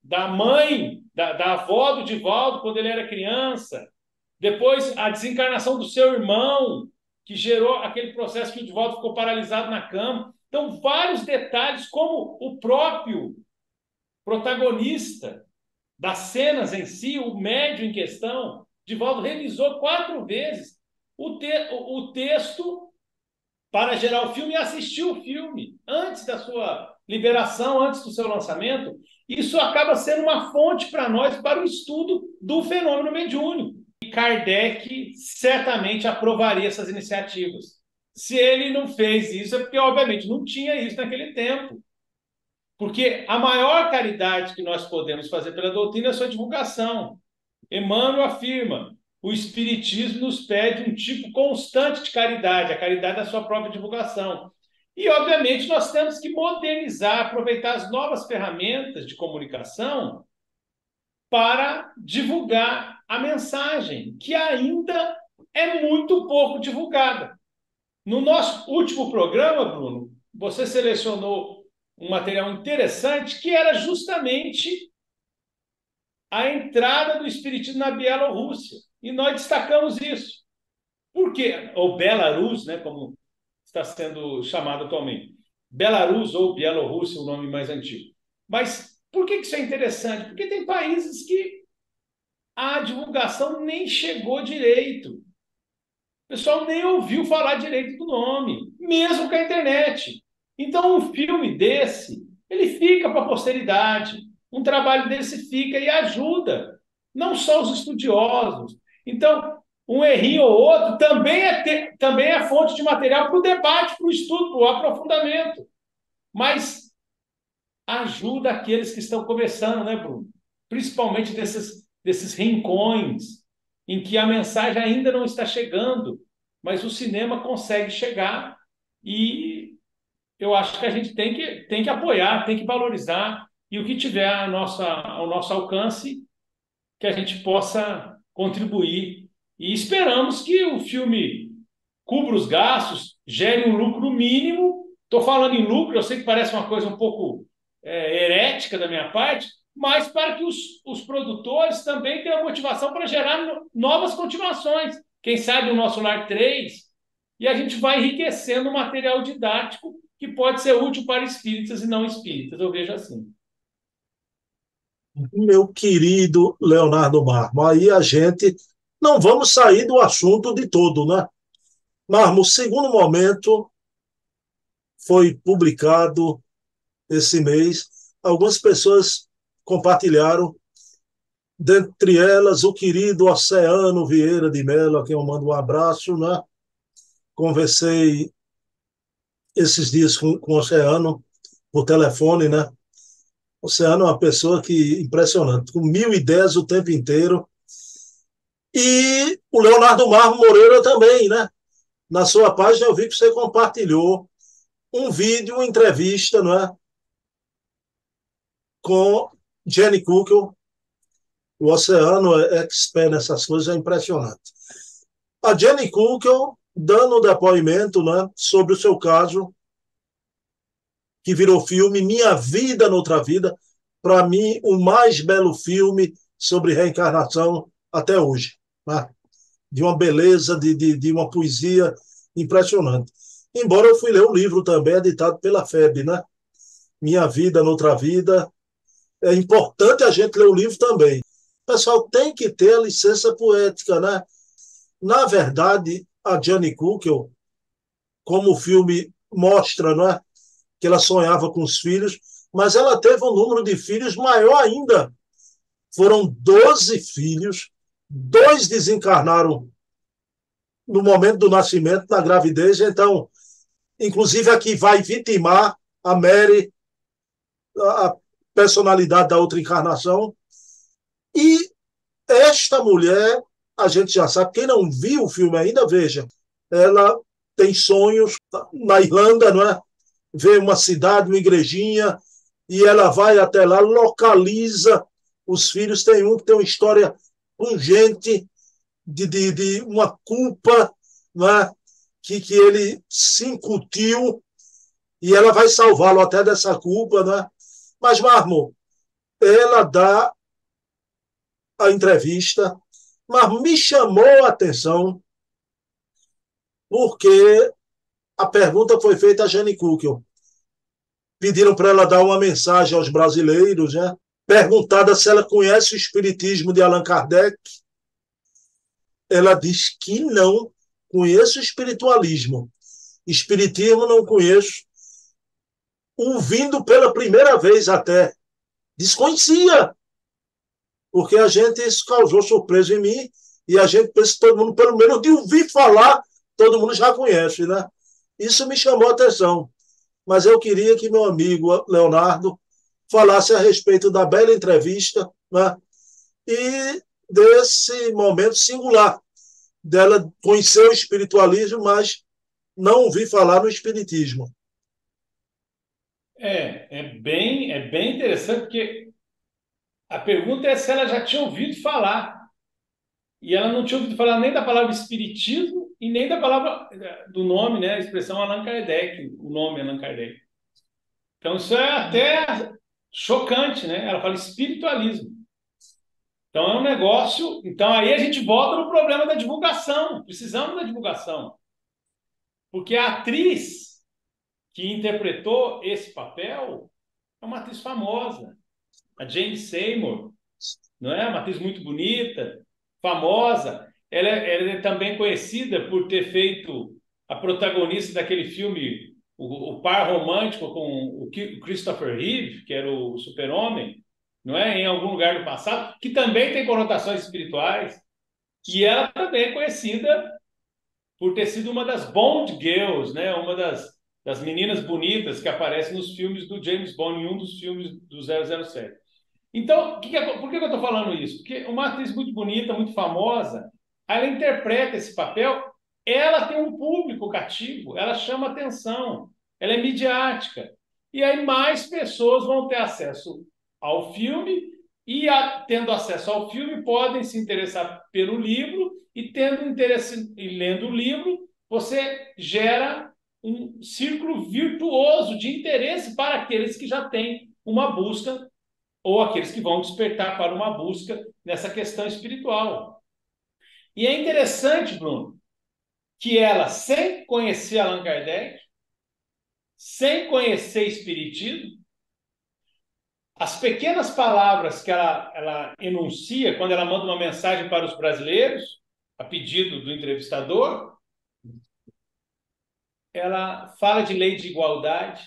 da mãe, da avó do Divaldo, quando ele era criança. Depois, a desencarnação do seu irmão, que gerou aquele processo que o Divaldo ficou paralisado na cama. Então, vários detalhes, como o próprio protagonista das cenas em si, o médium em questão, Divaldo revisou 4 vezes o texto para gerar o filme e assistiu o filme antes da sua liberação, antes do seu lançamento. Isso acaba sendo uma fonte para nós, para o estudo do fenômeno mediúnico. E Kardec certamente aprovaria essas iniciativas. Se ele não fez isso, é porque, obviamente, não tinha isso naquele tempo. Porque a maior caridade que nós podemos fazer pela doutrina é a sua divulgação. Emmanuel afirma: o Espiritismo nos pede um tipo constante de caridade, a caridade da sua própria divulgação. E, obviamente, nós temos que modernizar, aproveitar as novas ferramentas de comunicação para divulgar a mensagem, que ainda é muito pouco divulgada. No nosso último programa, Bruno, você selecionou um material interessante que era justamente a entrada do espiritismo na Bielorrússia. E nós destacamos isso. Por quê? Ou Belarus, né, como está sendo chamado atualmente. Belarus ou Bielorrússia, o nome mais antigo. Mas por que isso é interessante? Porque tem países que a divulgação nem chegou direito. O pessoal nem ouviu falar direito do nome, mesmo com a internet. Então, um filme desse, ele fica para a posteridade. Um trabalho desse fica e ajuda, não só os estudiosos. Então, um errinho ou outro também é fonte de material para o debate, para o estudo, para o aprofundamento. Mas ajuda aqueles que estão começando, né, Bruno? Principalmente desses rincões em que a mensagem ainda não está chegando, mas o cinema consegue chegar e eu acho que a gente tem que apoiar, tem que valorizar e o que tiver ao nosso alcance, que a gente possa contribuir. E esperamos que o filme cubra os gastos, gere um lucro mínimo. Estou falando em lucro, eu sei que parece uma coisa um pouco herética da minha parte, mas para que os produtores também tenham motivação para gerar novas continuações. Quem sabe o Nosso Lar 3, e a gente vai enriquecendo o material didático que pode ser útil para espíritas e não espíritas, eu vejo assim. Meu querido Leonardo Marmo, aí a gente não vamos sair do assunto de todo, né? Marmo, o segundo momento foi publicado esse mês. Algumas pessoas compartilharam, dentre elas o querido Oceano Vieira de Mello, a quem eu mando um abraço, né? Conversei esses dias com o Oceano por telefone, né? O Oceano é uma pessoa que impressionante, com 1.010 o tempo inteiro. E o Leonardo Marmo Moreira também, né? Na sua página eu vi que você compartilhou um vídeo, uma entrevista, não é? Com Jenny Kukel. O Oceano é expert nessas coisas, é impressionante. A Jenny Kukel dando depoimento, né, sobre o seu caso, que virou filme Minha Vida Noutra Vida, para mim, o mais belo filme sobre reencarnação até hoje. Né? De uma beleza, de uma poesia impressionante. Embora eu fui ler o livro também, editado pela FEB, né? Minha Vida Noutra Vida. É importante a gente ler o livro também. O pessoal tem que ter a licença poética, né? Na verdade, a Jane Kukel, como o filme mostra, não é? Que ela sonhava com os filhos, mas ela teve um número de filhos maior ainda. Foram 12 filhos, dois desencarnaram no momento do nascimento, na gravidez, então, inclusive aqui vai vitimar a Mary, a personalidade da outra encarnação. E esta mulher, a gente já sabe, quem não viu o filme ainda, veja, ela tem sonhos na Irlanda, não é? Vê uma cidade, uma igrejinha, e ela vai até lá, localiza os filhos. Tem um que tem uma história pungente de uma culpa, não é? Que ele se incutiu, e ela vai salvá-lo até dessa culpa, né? Mas, Marmo, ela dá a entrevista, mas me chamou a atenção porque a pergunta foi feita a Jane Kukel. Pediram para ela dar uma mensagem aos brasileiros, né? Perguntada se ela conhece o espiritismo de Allan Kardec. Ela diz que não conheço o espiritualismo. Espiritismo não conheço. Ouvindo pela primeira vez até. Desconhecia, porque a gente, isso causou surpresa em mim, e a gente pensa que todo mundo, pelo menos de ouvir falar, todo mundo já conhece, né? Isso me chamou a atenção. Mas eu queria que meu amigo Leonardo falasse a respeito da bela entrevista, né? E desse momento singular dela conhecer o espiritualismo, mas não ouvir falar no espiritismo. É bem interessante, porque a pergunta é se ela já tinha ouvido falar. E ela não tinha ouvido falar nem da palavra espiritismo e nem da palavra do nome, né? A expressão Allan Kardec, o nome Allan Kardec. Então isso é até chocante, né? Ela fala espiritualismo. Então é um negócio. Então aí a gente volta no problema da divulgação. Precisamos da divulgação. Porque a atriz que interpretou esse papel é uma atriz famosa, a Jane Seymour, não é? Uma atriz muito bonita, famosa. Ela é também conhecida por ter feito a protagonista daquele filme, o par romântico com o Christopher Reeve, que era o Super-Homem, não é? Em algum lugar do passado, que também tem conotações espirituais. E ela também é conhecida por ter sido uma das Bond Girls, né? Uma das meninas bonitas que aparecem nos filmes do James Bond, em um dos filmes do 007. Então, por que eu estou falando isso? Porque uma atriz muito bonita, muito famosa, ela interpreta esse papel, ela tem um público cativo, ela chama atenção, ela é midiática. E aí mais pessoas vão ter acesso ao filme e, tendo acesso ao filme, podem se interessar pelo livro e, tendo interesse e lendo o livro, você gera um círculo virtuoso de interesse para aqueles que já têm uma busca ou aqueles que vão despertar para uma busca nessa questão espiritual. E é interessante, Bruno, que ela, sem conhecer Allan Kardec, sem conhecer Espiritismo, as pequenas palavras que ela enuncia quando ela manda uma mensagem para os brasileiros, a pedido do entrevistador, ela fala de lei de igualdade,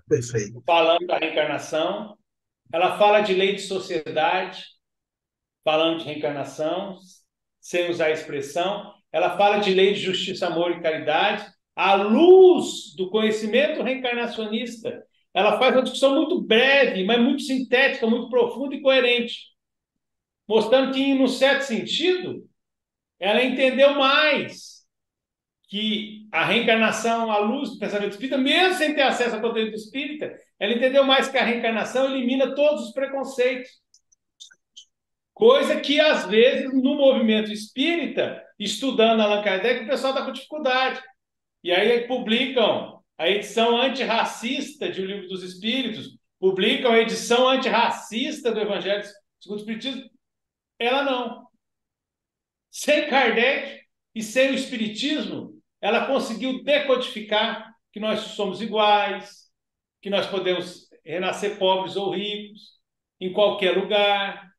Perfeito. falando da reencarnação, ela fala de lei de sociedade, falando de reencarnação, sem usar a expressão, ela fala de lei de justiça, amor e caridade, à luz do conhecimento reencarnacionista. Ela faz uma discussão muito breve, mas muito sintética, muito profunda e coerente, mostrando que, num certo sentido, ela entendeu mais que a reencarnação, à luz do pensamento espírita, mesmo sem ter acesso ao conteúdo espírita, ela entendeu mais que a reencarnação elimina todos os preconceitos. Coisa que, às vezes, no movimento espírita, estudando Allan Kardec, o pessoal está com dificuldade. E aí publicam a edição antirracista de O Livro dos Espíritos, publicam a edição antirracista do Evangelho segundo o Espiritismo. Ela não. Sem Kardec e sem o Espiritismo, ela conseguiu decodificar que nós somos iguais, que nós podemos renascer pobres ou ricos, em qualquer lugar.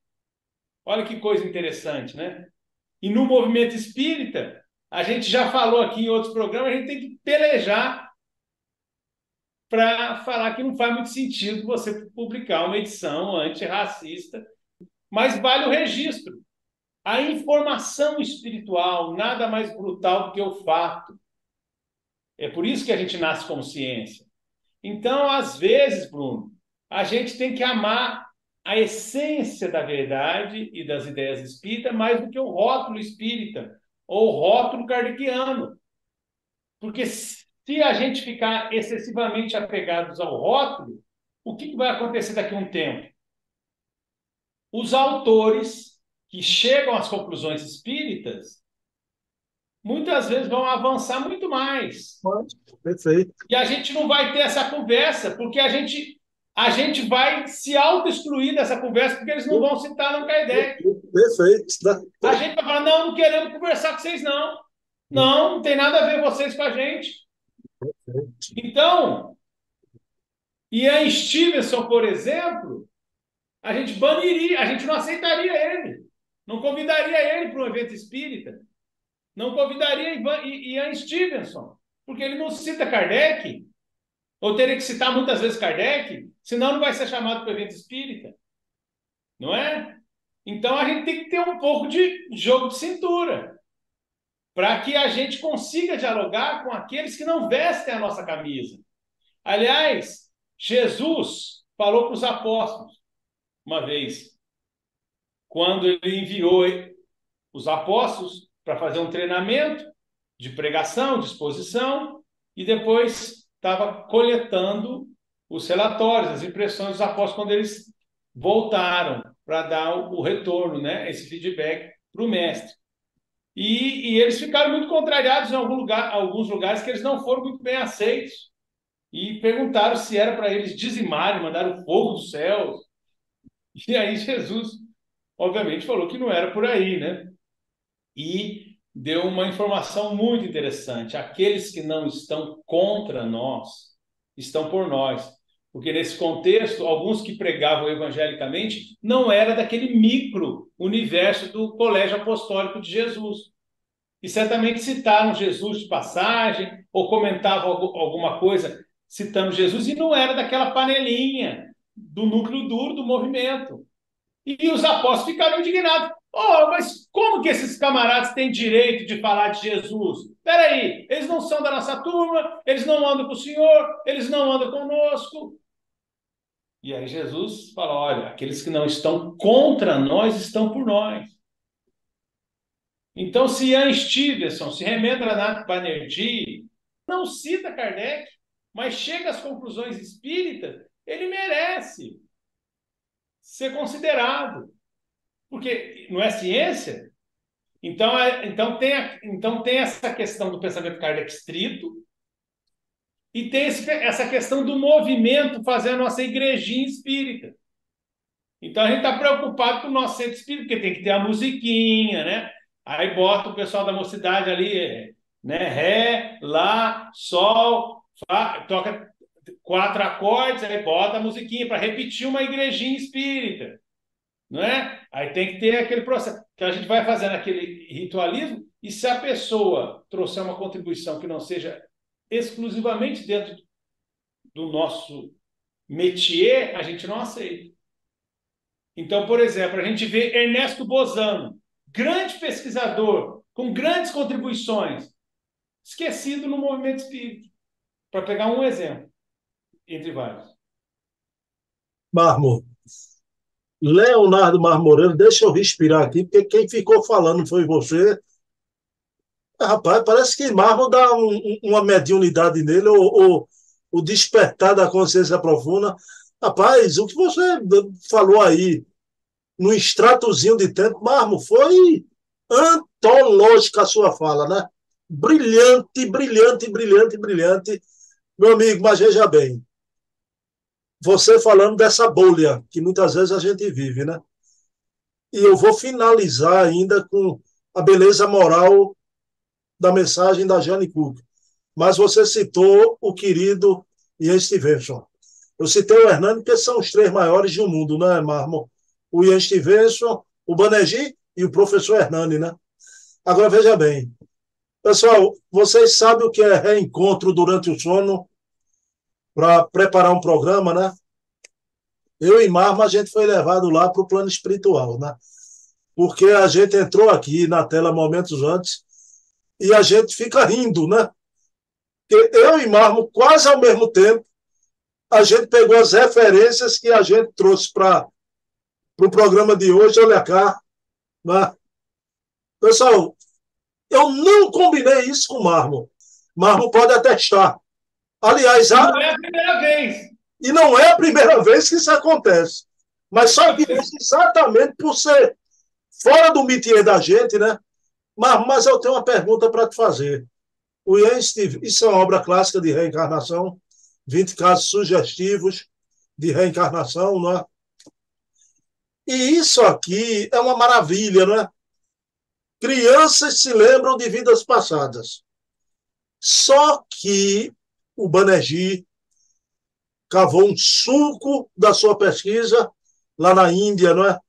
Olha que coisa interessante, né? E no movimento espírita, a gente já falou aqui em outros programas, a gente tem que pelejar para falar que não faz muito sentido você publicar uma edição antirracista, mas vale o registro. A informação espiritual, nada mais brutal do que o fato. É por isso que a gente nasce como ciência. Então, às vezes, Bruno, a gente tem que amar a essência da verdade e das ideias espíritas mais do que o rótulo espírita ou o rótulo kardeciano. Porque se a gente ficar excessivamente apegados ao rótulo, o que vai acontecer daqui a um tempo? Os autores que chegam às conclusões espíritas muitas vezes vão avançar muito mais. Perfeito. E a gente não vai ter essa conversa, porque a gente vai se auto-excluir dessa conversa, porque eles não vão citar Allan Kardec. Perfeito. A gente vai falar, não, não queremos conversar com vocês, não. Não, não tem nada a ver vocês com a gente. Então, Ian Stevenson, por exemplo, a gente baniria, a gente não aceitaria ele. Não convidaria ele para um evento espírita. Não convidaria Ian Stevenson, porque ele não cita Kardec, ou teria que citar muitas vezes Kardec, senão não vai ser chamado para o evento espírita. Não é? Então a gente tem que ter um pouco de jogo de cintura, para que a gente consiga dialogar com aqueles que não vestem a nossa camisa. Aliás, Jesus falou para os apóstolos, uma vez, quando ele enviou os apóstolos para fazer um treinamento de pregação, de exposição, e depois estava coletando os relatórios, as impressões dos apóstolos quando eles voltaram para dar o retorno, né, esse feedback para o mestre. E eles ficaram muito contrariados em alguns lugares que eles não foram muito bem aceitos. E perguntaram se era para eles dizimarem, mandar o fogo dos céus. E aí Jesus, obviamente, falou que não era por aí, né? E deu uma informação muito interessante. Aqueles que não estão contra nós, estão por nós. Porque nesse contexto, alguns que pregavam evangelicamente não era daquele micro-universo do Colégio Apostólico de Jesus. E certamente citaram Jesus de passagem, ou comentavam alguma coisa citando Jesus, e não era daquela panelinha do núcleo duro do movimento. E os apóstolos ficaram indignados. Oh, mas como que esses camaradas têm direito de falar de Jesus? Espera aí, eles não são da nossa turma, eles não andam com o Senhor, eles não andam conosco. E aí Jesus fala, olha, aqueles que não estão contra nós estão por nós. Então, se Ian Stevenson, se Remendranat Banerjee não cita Kardec, mas chega às conclusões espíritas, ele merece ser considerado. Porque não é ciência? Então tem essa questão do pensamento Kardec estrito e tem essa questão do movimento fazendo a nossa igrejinha espírita. Então a gente está preocupado com o nosso centro espírita, porque tem que ter a musiquinha, né? Aí bota o pessoal da mocidade ali, né? Ré, Lá, Sol, Fá, toca 4 acordes, aí bota a musiquinha para repetir uma igrejinha espírita, não é? Aí tem que ter aquele processo. Então a gente vai fazendo aquele ritualismo, e se a pessoa trouxer uma contribuição que não seja exclusivamente dentro do nosso métier, a gente não aceita. Então, por exemplo, a gente vê Ernesto Bozano, grande pesquisador, com grandes contribuições, esquecido no movimento espírita, para pegar um exemplo, entre vários. Marmo, Leonardo Marmoreno, deixa eu respirar aqui, porque quem ficou falando foi você. Rapaz, parece que Marmo dá uma mediunidade nele, ou o despertar da consciência profunda. Rapaz, o que você falou aí, no extratozinho de tempo, Marmo, foi antológica a sua fala, né? Brilhante, brilhante, brilhante, brilhante. Meu amigo, mas veja bem, você falando dessa bolha que muitas vezes a gente vive, né? E eu vou finalizar ainda com a beleza moral da mensagem da Jane Cook. Mas você citou o querido Ian Stevenson. Eu citei o Hernani, porque são os três maiores do mundo, né, Marmo? O Ian Stevenson, o Banerjee e o professor Hernani, né? Agora, veja bem. Pessoal, vocês sabem o que é reencontro durante o sono para preparar um programa, né? Eu e Marmo, a gente foi levado lá para o plano espiritual, né? Porque a gente entrou aqui na tela momentos antes e a gente fica rindo, né? Porque eu e Marmo, quase ao mesmo tempo, a gente pegou as referências que a gente trouxe para o pro programa de hoje. Olha cá, né? Pessoal, eu não combinei isso com o Marmo. Marmo pode atestar. Aliás, E não é a primeira vez. e não é a primeira vez que isso acontece. Mas só que isso exatamente por ser fora do métier da gente, né? Mas eu tenho uma pergunta para te fazer. O Ian Steve, isso é uma obra clássica de reencarnação, 20 casos sugestivos de reencarnação, não é? E isso aqui é uma maravilha, não é? Crianças se lembram de vidas passadas. Só que o Banerjee cavou um sulco da sua pesquisa lá na Índia, não é?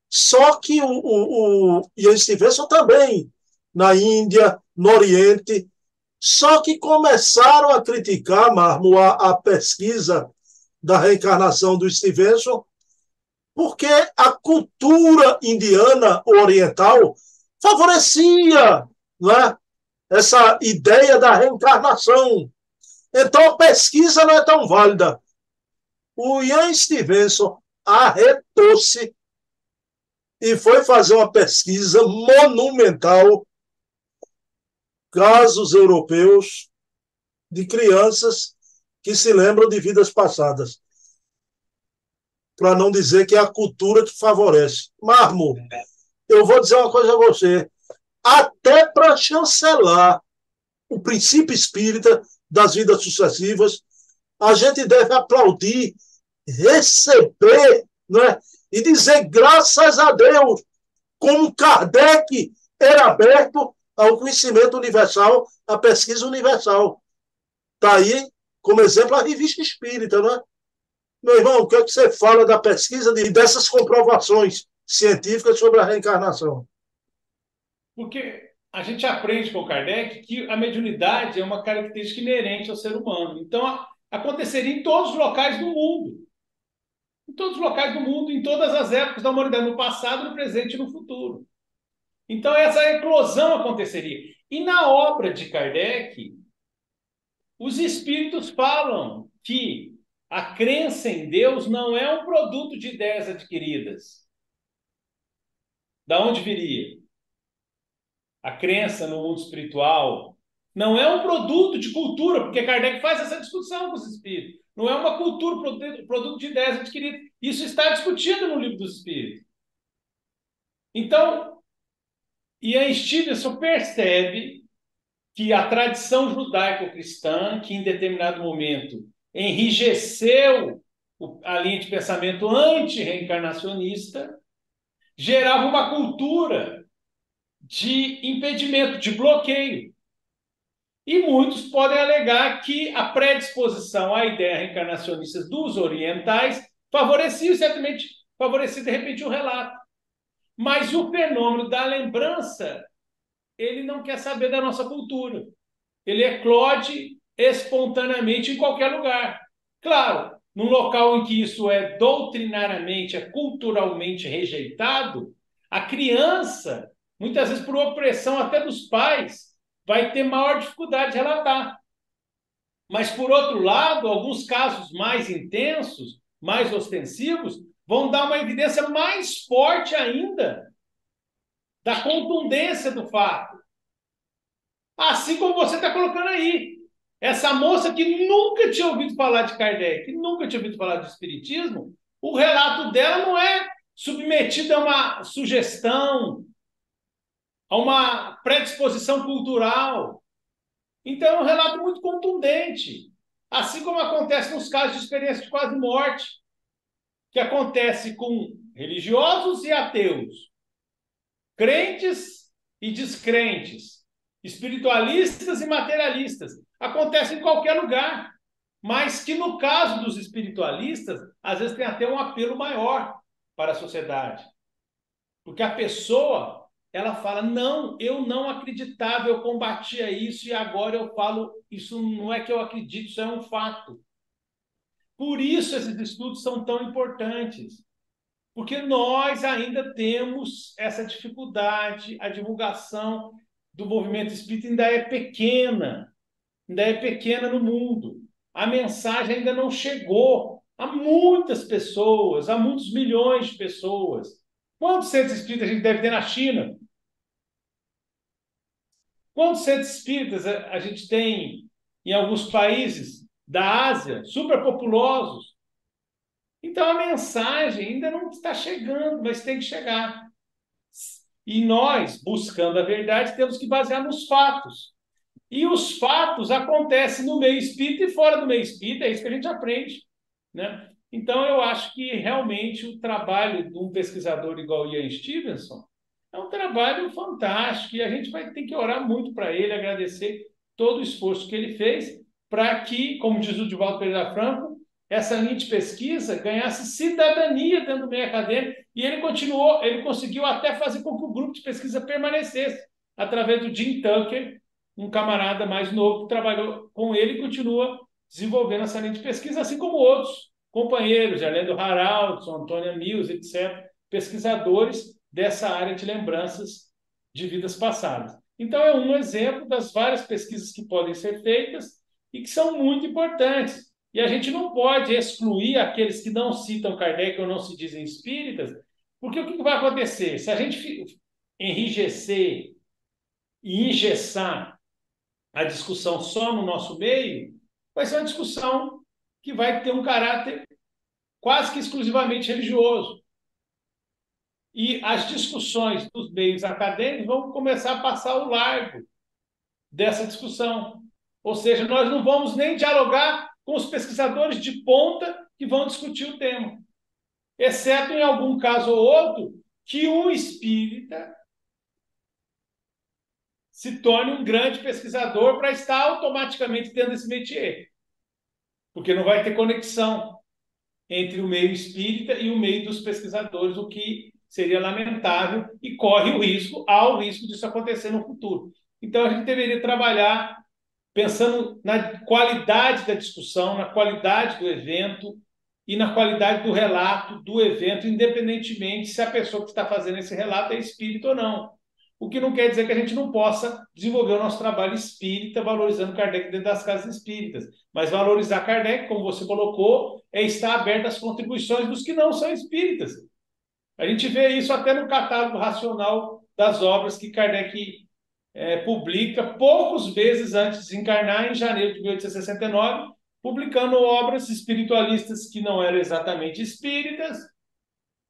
Só que o Ian Stevenson também, na Índia, no Oriente, só que começaram a criticar, Marmo, a pesquisa da reencarnação do Stevenson, porque a cultura indiana ou oriental favorecia, né, essa ideia da reencarnação. Então a pesquisa não é tão válida. O Ian Stevenson arretou-se e foi fazer uma pesquisa monumental, casos europeus de crianças que se lembram de vidas passadas, para não dizer que é a cultura que favorece. Marmo, eu vou dizer uma coisa a você, até para chancelar o princípio espírita das vidas sucessivas, a gente deve aplaudir, receber, né, e dizer graças a Deus, como Kardec era aberto ao conhecimento universal, à pesquisa universal. Está aí, como exemplo, a revista espírita, não é? Meu irmão, o que é que você fala da pesquisa e dessas comprovações científicas sobre a reencarnação? Porque a gente aprende com o Kardec que a mediunidade é uma característica inerente ao ser humano. Então, aconteceria em todos os locais do mundo. Em todos os locais do mundo, em todas as épocas da humanidade, no passado, no presente e no futuro. Então, essa eclosão aconteceria. E na obra de Kardec, os espíritos falam que a crença em Deus não é um produto de ideias adquiridas. Da onde viria? A crença no mundo espiritual não é um produto de cultura, porque Kardec faz essa discussão com os espíritos. Não é uma cultura, produto de ideias adquiridas. Isso está discutido no livro dos espíritos. Então, Ian Stevenson percebe que a tradição judaico-cristã, que em determinado momento enrijeceu a linha de pensamento anti-reencarnacionista, gerava uma cultura de impedimento, de bloqueio. E muitos podem alegar que a predisposição à ideia reencarnacionista dos orientais favorecia, certamente, favorecia de repente o relato. Mas o fenômeno da lembrança, ele não quer saber da nossa cultura. Ele eclode espontaneamente em qualquer lugar. Claro, num local em que isso é doutrinariamente, é culturalmente rejeitado, a criança, muitas vezes por opressão até dos pais, vai ter maior dificuldade de relatar. Mas, por outro lado, alguns casos mais intensos, mais ostensivos, vão dar uma evidência mais forte ainda da contundência do fato. Assim como você está colocando aí. Essa moça que nunca tinha ouvido falar de Kardec, que nunca tinha ouvido falar do Espiritismo, o relato dela não é submetido a uma sugestão, a uma predisposição cultural. Então, é um relato muito contundente. Assim como acontece nos casos de experiência de quase morte, que acontece com religiosos e ateus, crentes e descrentes, espiritualistas e materialistas. Acontece em qualquer lugar, mas que no caso dos espiritualistas, às vezes tem até um apelo maior para a sociedade. Porque a pessoa, ela fala, não, eu não acreditava, eu combatia isso e agora eu falo, isso não é que eu acredito, isso é um fato. Por isso esses estudos são tão importantes. Porque nós ainda temos essa dificuldade, a divulgação do movimento espírita ainda é pequena no mundo. A mensagem ainda não chegou a muitas pessoas, a muitos milhões de pessoas. Quantos centros espíritas a gente deve ter na China? Quantos centros espíritas a gente tem em alguns países da Ásia, superpopulosos? Então a mensagem ainda não está chegando, mas tem que chegar. E nós, buscando a verdade, temos que basear nos fatos. E os fatos acontecem no meio espírita e fora do meio espírita, é isso que a gente aprende, né? Então, eu acho que realmente o trabalho de um pesquisador igual Ian Stevenson é um trabalho fantástico e a gente vai ter que orar muito para ele, agradecer todo o esforço que ele fez para que, como diz o Divaldo Pereira Franco, essa linha de pesquisa ganhasse cidadania dentro do meio acadêmico e ele continuou, ele conseguiu até fazer com que o grupo de pesquisa permanecesse através do Jim Tucker, um camarada mais novo que trabalhou com ele e continua desenvolvendo essa linha de pesquisa, assim como outros companheiros, Arlindo Haraldson, Antônia Mills, etc., pesquisadores dessa área de lembranças de vidas passadas. Então, é um exemplo das várias pesquisas que podem ser feitas e que são muito importantes. E a gente não pode excluir aqueles que não citam Kardec ou não se dizem espíritas, porque o que vai acontecer? Se a gente enrijecer e engessar a discussão só no nosso meio, vai ser uma discussão que vai ter um caráter quase que exclusivamente religioso. E as discussões dos meios acadêmicos vão começar a passar ao largo dessa discussão. Ou seja, nós não vamos nem dialogar com os pesquisadores de ponta que vão discutir o tema, exceto em algum caso ou outro que um espírita se torne um grande pesquisador para estar automaticamente dentro desse métier. Porque não vai ter conexão entre o meio espírita e o meio dos pesquisadores, o que seria lamentável e corre o risco, há o risco disso acontecer no futuro. Então, a gente deveria trabalhar pensando na qualidade da discussão, na qualidade do evento e na qualidade do relato do evento, independentemente se a pessoa que está fazendo esse relato é espírita ou não. O que não quer dizer que a gente não possa desenvolver o nosso trabalho espírita valorizando Kardec dentro das casas espíritas. Mas valorizar Kardec, como você colocou, é estar aberto às contribuições dos que não são espíritas. A gente vê isso até no catálogo racional das obras que Kardec publica poucos meses antes de desencarnar, em janeiro de 1869, publicando obras espiritualistas que não eram exatamente espíritas,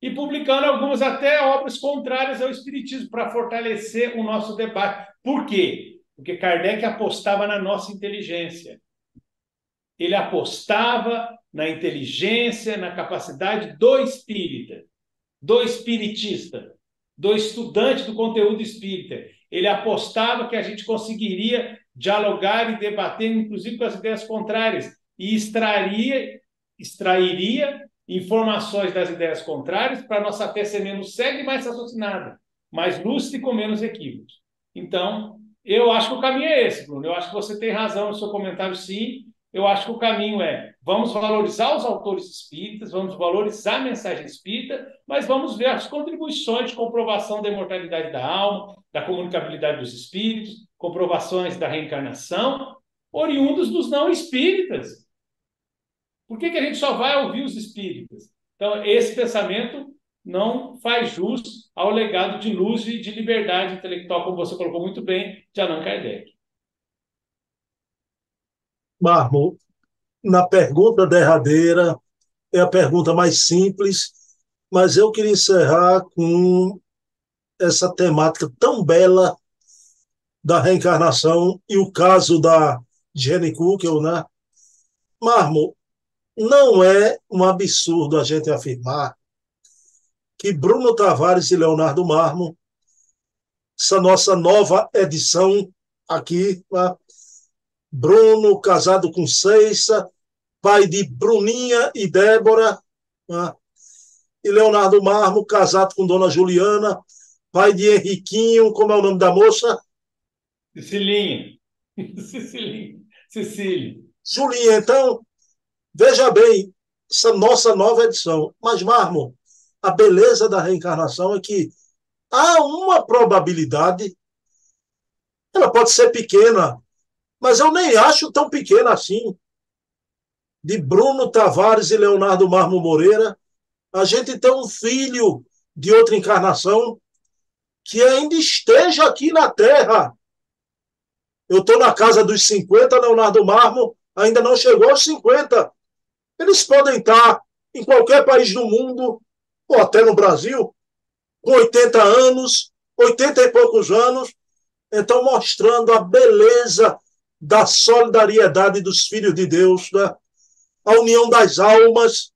e publicando algumas até obras contrárias ao espiritismo para fortalecer o nosso debate. Por quê? Porque Kardec apostava na nossa inteligência. Ele apostava na inteligência, na capacidade do espírita, do espiritista, do estudante do conteúdo espírita. Ele apostava que a gente conseguiria dialogar e debater, inclusive com as ideias contrárias, e extrairia informações das ideias contrárias para a nossa fé ser menos cega e mais raciocinada, mais lúcida e com menos equívocos. Então, eu acho que o caminho é esse, Bruno. Eu acho que você tem razão no seu comentário, sim. Eu acho que o caminho é: vamos valorizar os autores espíritas, vamos valorizar a mensagem espírita, mas vamos ver as contribuições de comprovação da imortalidade da alma, da comunicabilidade dos espíritos, comprovações da reencarnação, oriundos dos não espíritas. Por que a gente só vai ouvir os espíritas? Então, esse pensamento não faz jus ao legado de luz e de liberdade intelectual, como você colocou muito bem, de Allan Kardec. Mármore, na pergunta derradeira, é a pergunta mais simples, mas eu queria encerrar com essa temática tão bela da reencarnação e o caso da Jenny Kugel, né? Mármore, não é um absurdo a gente afirmar que Bruno Tavares e Leonardo Mármore, essa nossa nova edição aqui, né? Bruno casado com Ceissa, pai de Bruninha e Débora, né? E Leonardo Mármore casado com Dona Juliana, pai de Henriquinho, como é o nome da moça? Cecilinha. Cecília. Julinha. Então, veja bem, essa nossa nova edição. Mas, Mármore, a beleza da reencarnação é que há uma probabilidade, ela pode ser pequena, mas eu nem acho tão pequena assim, de Bruno Tavares e Leonardo Mármore Moreira, a gente ter um filho de outra encarnação que ainda esteja aqui na Terra. Eu estou na casa dos 50, Leonardo Mármore ainda não chegou aos 50. Eles podem estar em qualquer país do mundo, ou até no Brasil, com 80 anos, 80 e poucos anos, então mostrando a beleza da solidariedade dos filhos de Deus, né? A união das almas.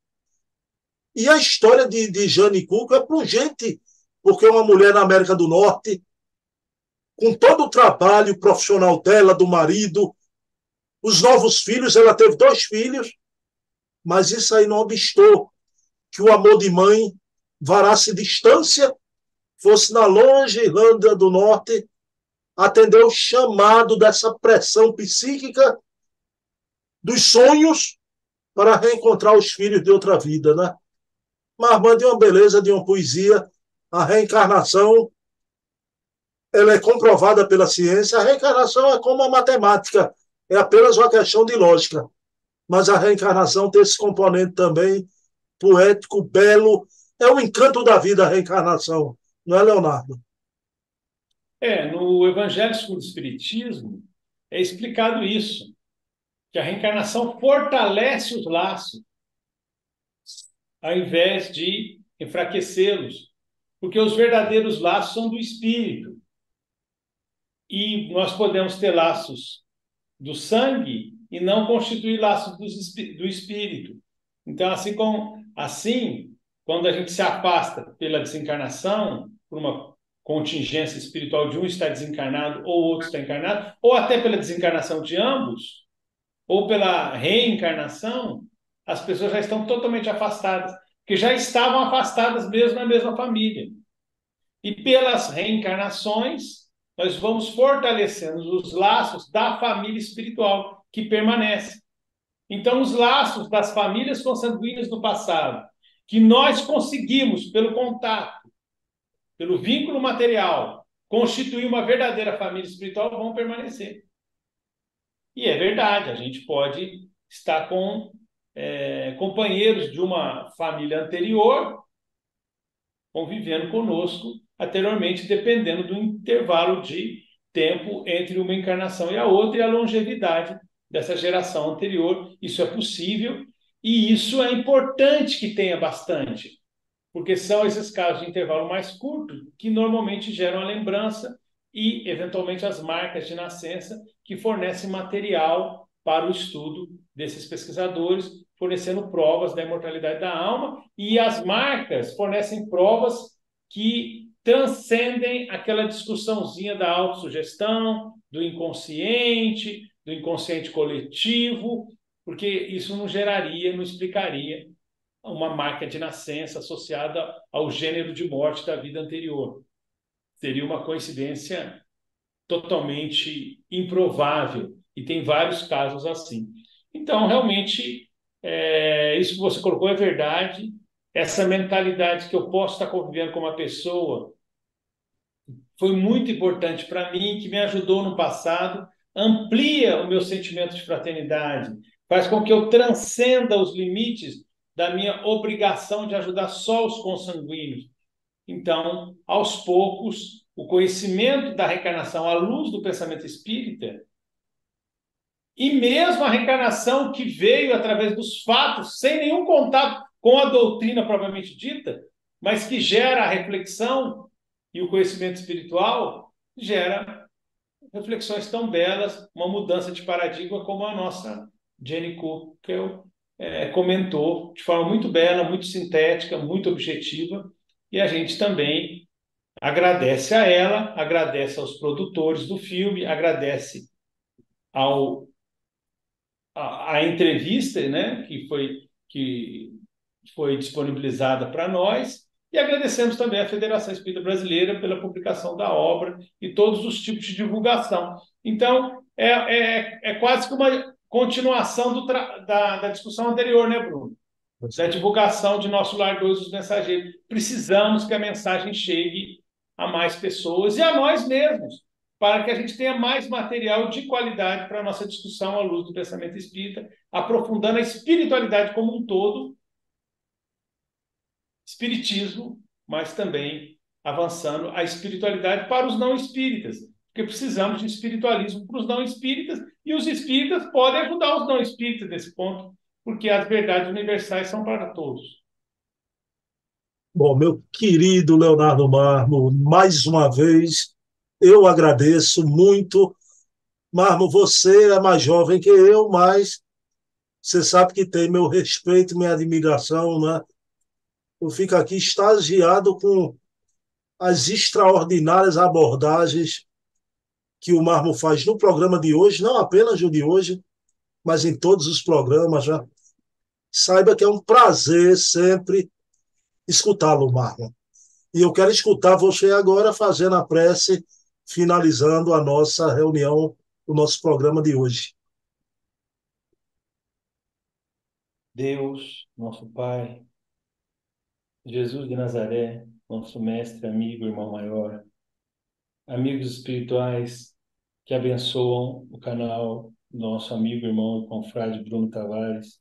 E a história de Jane Cuco é pungente, porque é uma mulher na América do Norte, com todo o trabalho profissional dela, do marido, os novos filhos, ela teve 2 filhos, mas isso aí não obstou que o amor de mãe varasse distância, fosse na longe Irlanda do Norte, atender o chamado dessa pressão psíquica dos sonhos para reencontrar os filhos de outra vida, né? Mas de uma beleza, de uma poesia, a reencarnação, ela é comprovada pela ciência. A reencarnação é como a matemática, é apenas uma questão de lógica. Mas a reencarnação tem esse componente também poético, belo. É o encanto da vida, a reencarnação. Não é, Leonardo? No Evangelho segundo o Espiritismo é explicado isso, que a reencarnação fortalece os laços, ao invés de enfraquecê-los, porque os verdadeiros laços são do espírito. E nós podemos ter laços do sangue e não constituir laços do espírito. Então, assim, quando a gente se afasta pela desencarnação, por uma contingência espiritual de um estar desencarnado ou outro está encarnado, ou até pela desencarnação de ambos, ou pela reencarnação, as pessoas já estão totalmente afastadas, porque já estavam afastadas mesmo na mesma família. E pelas reencarnações, nós vamos fortalecendo os laços da família espiritual que permanece. Então, os laços das famílias consanguíneas do passado, que nós conseguimos, pelo contato, pelo vínculo material, constituir uma verdadeira família espiritual, vão permanecer. E é verdade, a gente pode estar com companheiros de uma família anterior convivendo conosco anteriormente, dependendo do intervalo de tempo entre uma encarnação e a outra e a longevidade dessa geração anterior. Isso é possível e isso é importante que tenha bastante, porque são esses casos de intervalo mais curto que normalmente geram a lembrança e, eventualmente, as marcas de nascença que fornecem material para o estudo desses pesquisadores, fornecendo provas da imortalidade da alma, e as marcas fornecem provas que transcendem aquela discussãozinha da autossugestão, do inconsciente coletivo, porque isso não geraria, não explicaria uma marca de nascença associada ao gênero de morte da vida anterior. Seria uma coincidência totalmente improvável, e tem vários casos assim. Então, realmente, isso que você colocou é verdade. Essa mentalidade que eu posso estar convivendo com uma pessoa foi muito importante para mim, que me ajudou no passado, amplia o meu sentimento de fraternidade, faz com que eu transcenda os limites da minha obrigação de ajudar só os consanguíneos. Então, aos poucos, o conhecimento da reencarnação à luz do pensamento espírita, e mesmo a reencarnação que veio através dos fatos, sem nenhum contato com a doutrina propriamente dita, mas que gera a reflexão e o conhecimento espiritual, gera reflexões tão belas, uma mudança de paradigma como a nossa Jenny Kuckel comentou, de forma muito bela, muito sintética, muito objetiva, e a gente também agradece a ela, agradece aos produtores do filme, agradece a entrevista, né, que foi disponibilizada para nós, e agradecemos também à Federação Espírita Brasileira pela publicação da obra e todos os tipos de divulgação. Então, é quase que uma continuação da discussão anterior, né, Bruno? Da divulgação de Nosso Lar 2, os Mensageiros. Precisamos que a mensagem chegue a mais pessoas e a nós mesmos, para que a gente tenha mais material de qualidade para a nossa discussão à luz do pensamento espírita, aprofundando a espiritualidade como um todo, espiritismo, mas também avançando a espiritualidade para os não espíritas, porque precisamos de espiritualismo para os não espíritas, e os espíritas podem ajudar os não espíritas nesse ponto, porque as verdades universais são para todos. Bom, meu querido Leonardo Marmo, mais uma vez eu agradeço muito. Marmo, você é mais jovem que eu, mas você sabe que tem meu respeito, minha admiração, né? Eu fico aqui extasiado com as extraordinárias abordagens que o Marmo faz no programa de hoje, não apenas o de hoje, mas em todos os programas. Já saiba que é um prazer sempre escutá-lo, Marmo. E eu quero escutar você agora fazendo a prece, finalizando a nossa reunião, o nosso programa de hoje. Deus, nosso Pai, Jesus de Nazaré, nosso mestre, amigo, irmão maior, amigos espirituais que abençoam o canal do nosso amigo, irmão e confrade Bruno Tavares,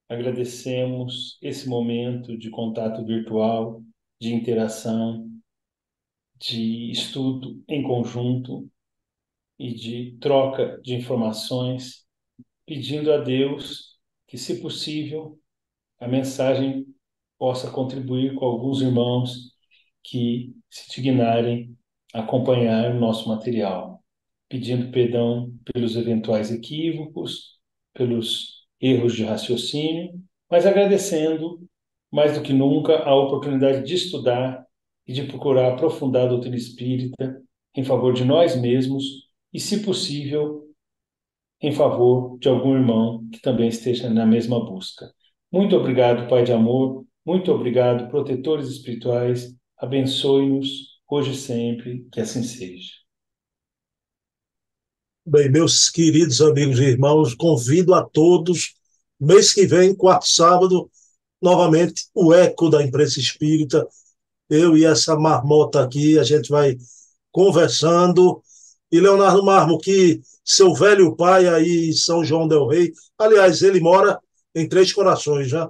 agradecemos esse momento de contato virtual, de interação, de estudo em conjunto e de troca de informações, pedindo a Deus que, se possível, a mensagem possa contribuir com alguns irmãos que se dignarem a acompanhar o nosso material, pedindo perdão pelos eventuais equívocos, pelos erros de raciocínio, mas agradecendo mais do que nunca a oportunidade de estudar e de procurar aprofundar a doutrina espírita em favor de nós mesmos e, se possível, em favor de algum irmão que também esteja na mesma busca. Muito obrigado, Pai de amor. Muito obrigado, protetores espirituais. Abençoe-nos hoje e sempre, que assim seja. Bem, meus queridos amigos e irmãos, convido a todos, mês que vem, quarto sábado, novamente, o Eco da Imprensa Espírita. Eu e essa marmota aqui, a gente vai conversando. E Leonardo Marmo, que seu velho pai aí em São João del Rei, aliás, ele mora em Três Corações, já,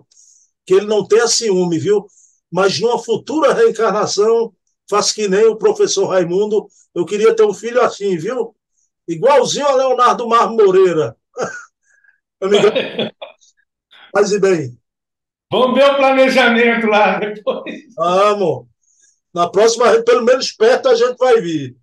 que ele não tenha ciúme, viu? Mas numa futura reencarnação, faz que nem o professor Raimundo, eu queria ter um filho assim, viu? Igualzinho a Leonardo Marmo Moreira. Amigão, faz e bem. Vamos ver o planejamento lá depois. Vamos. Na próxima, pelo menos perto, a gente vai vir.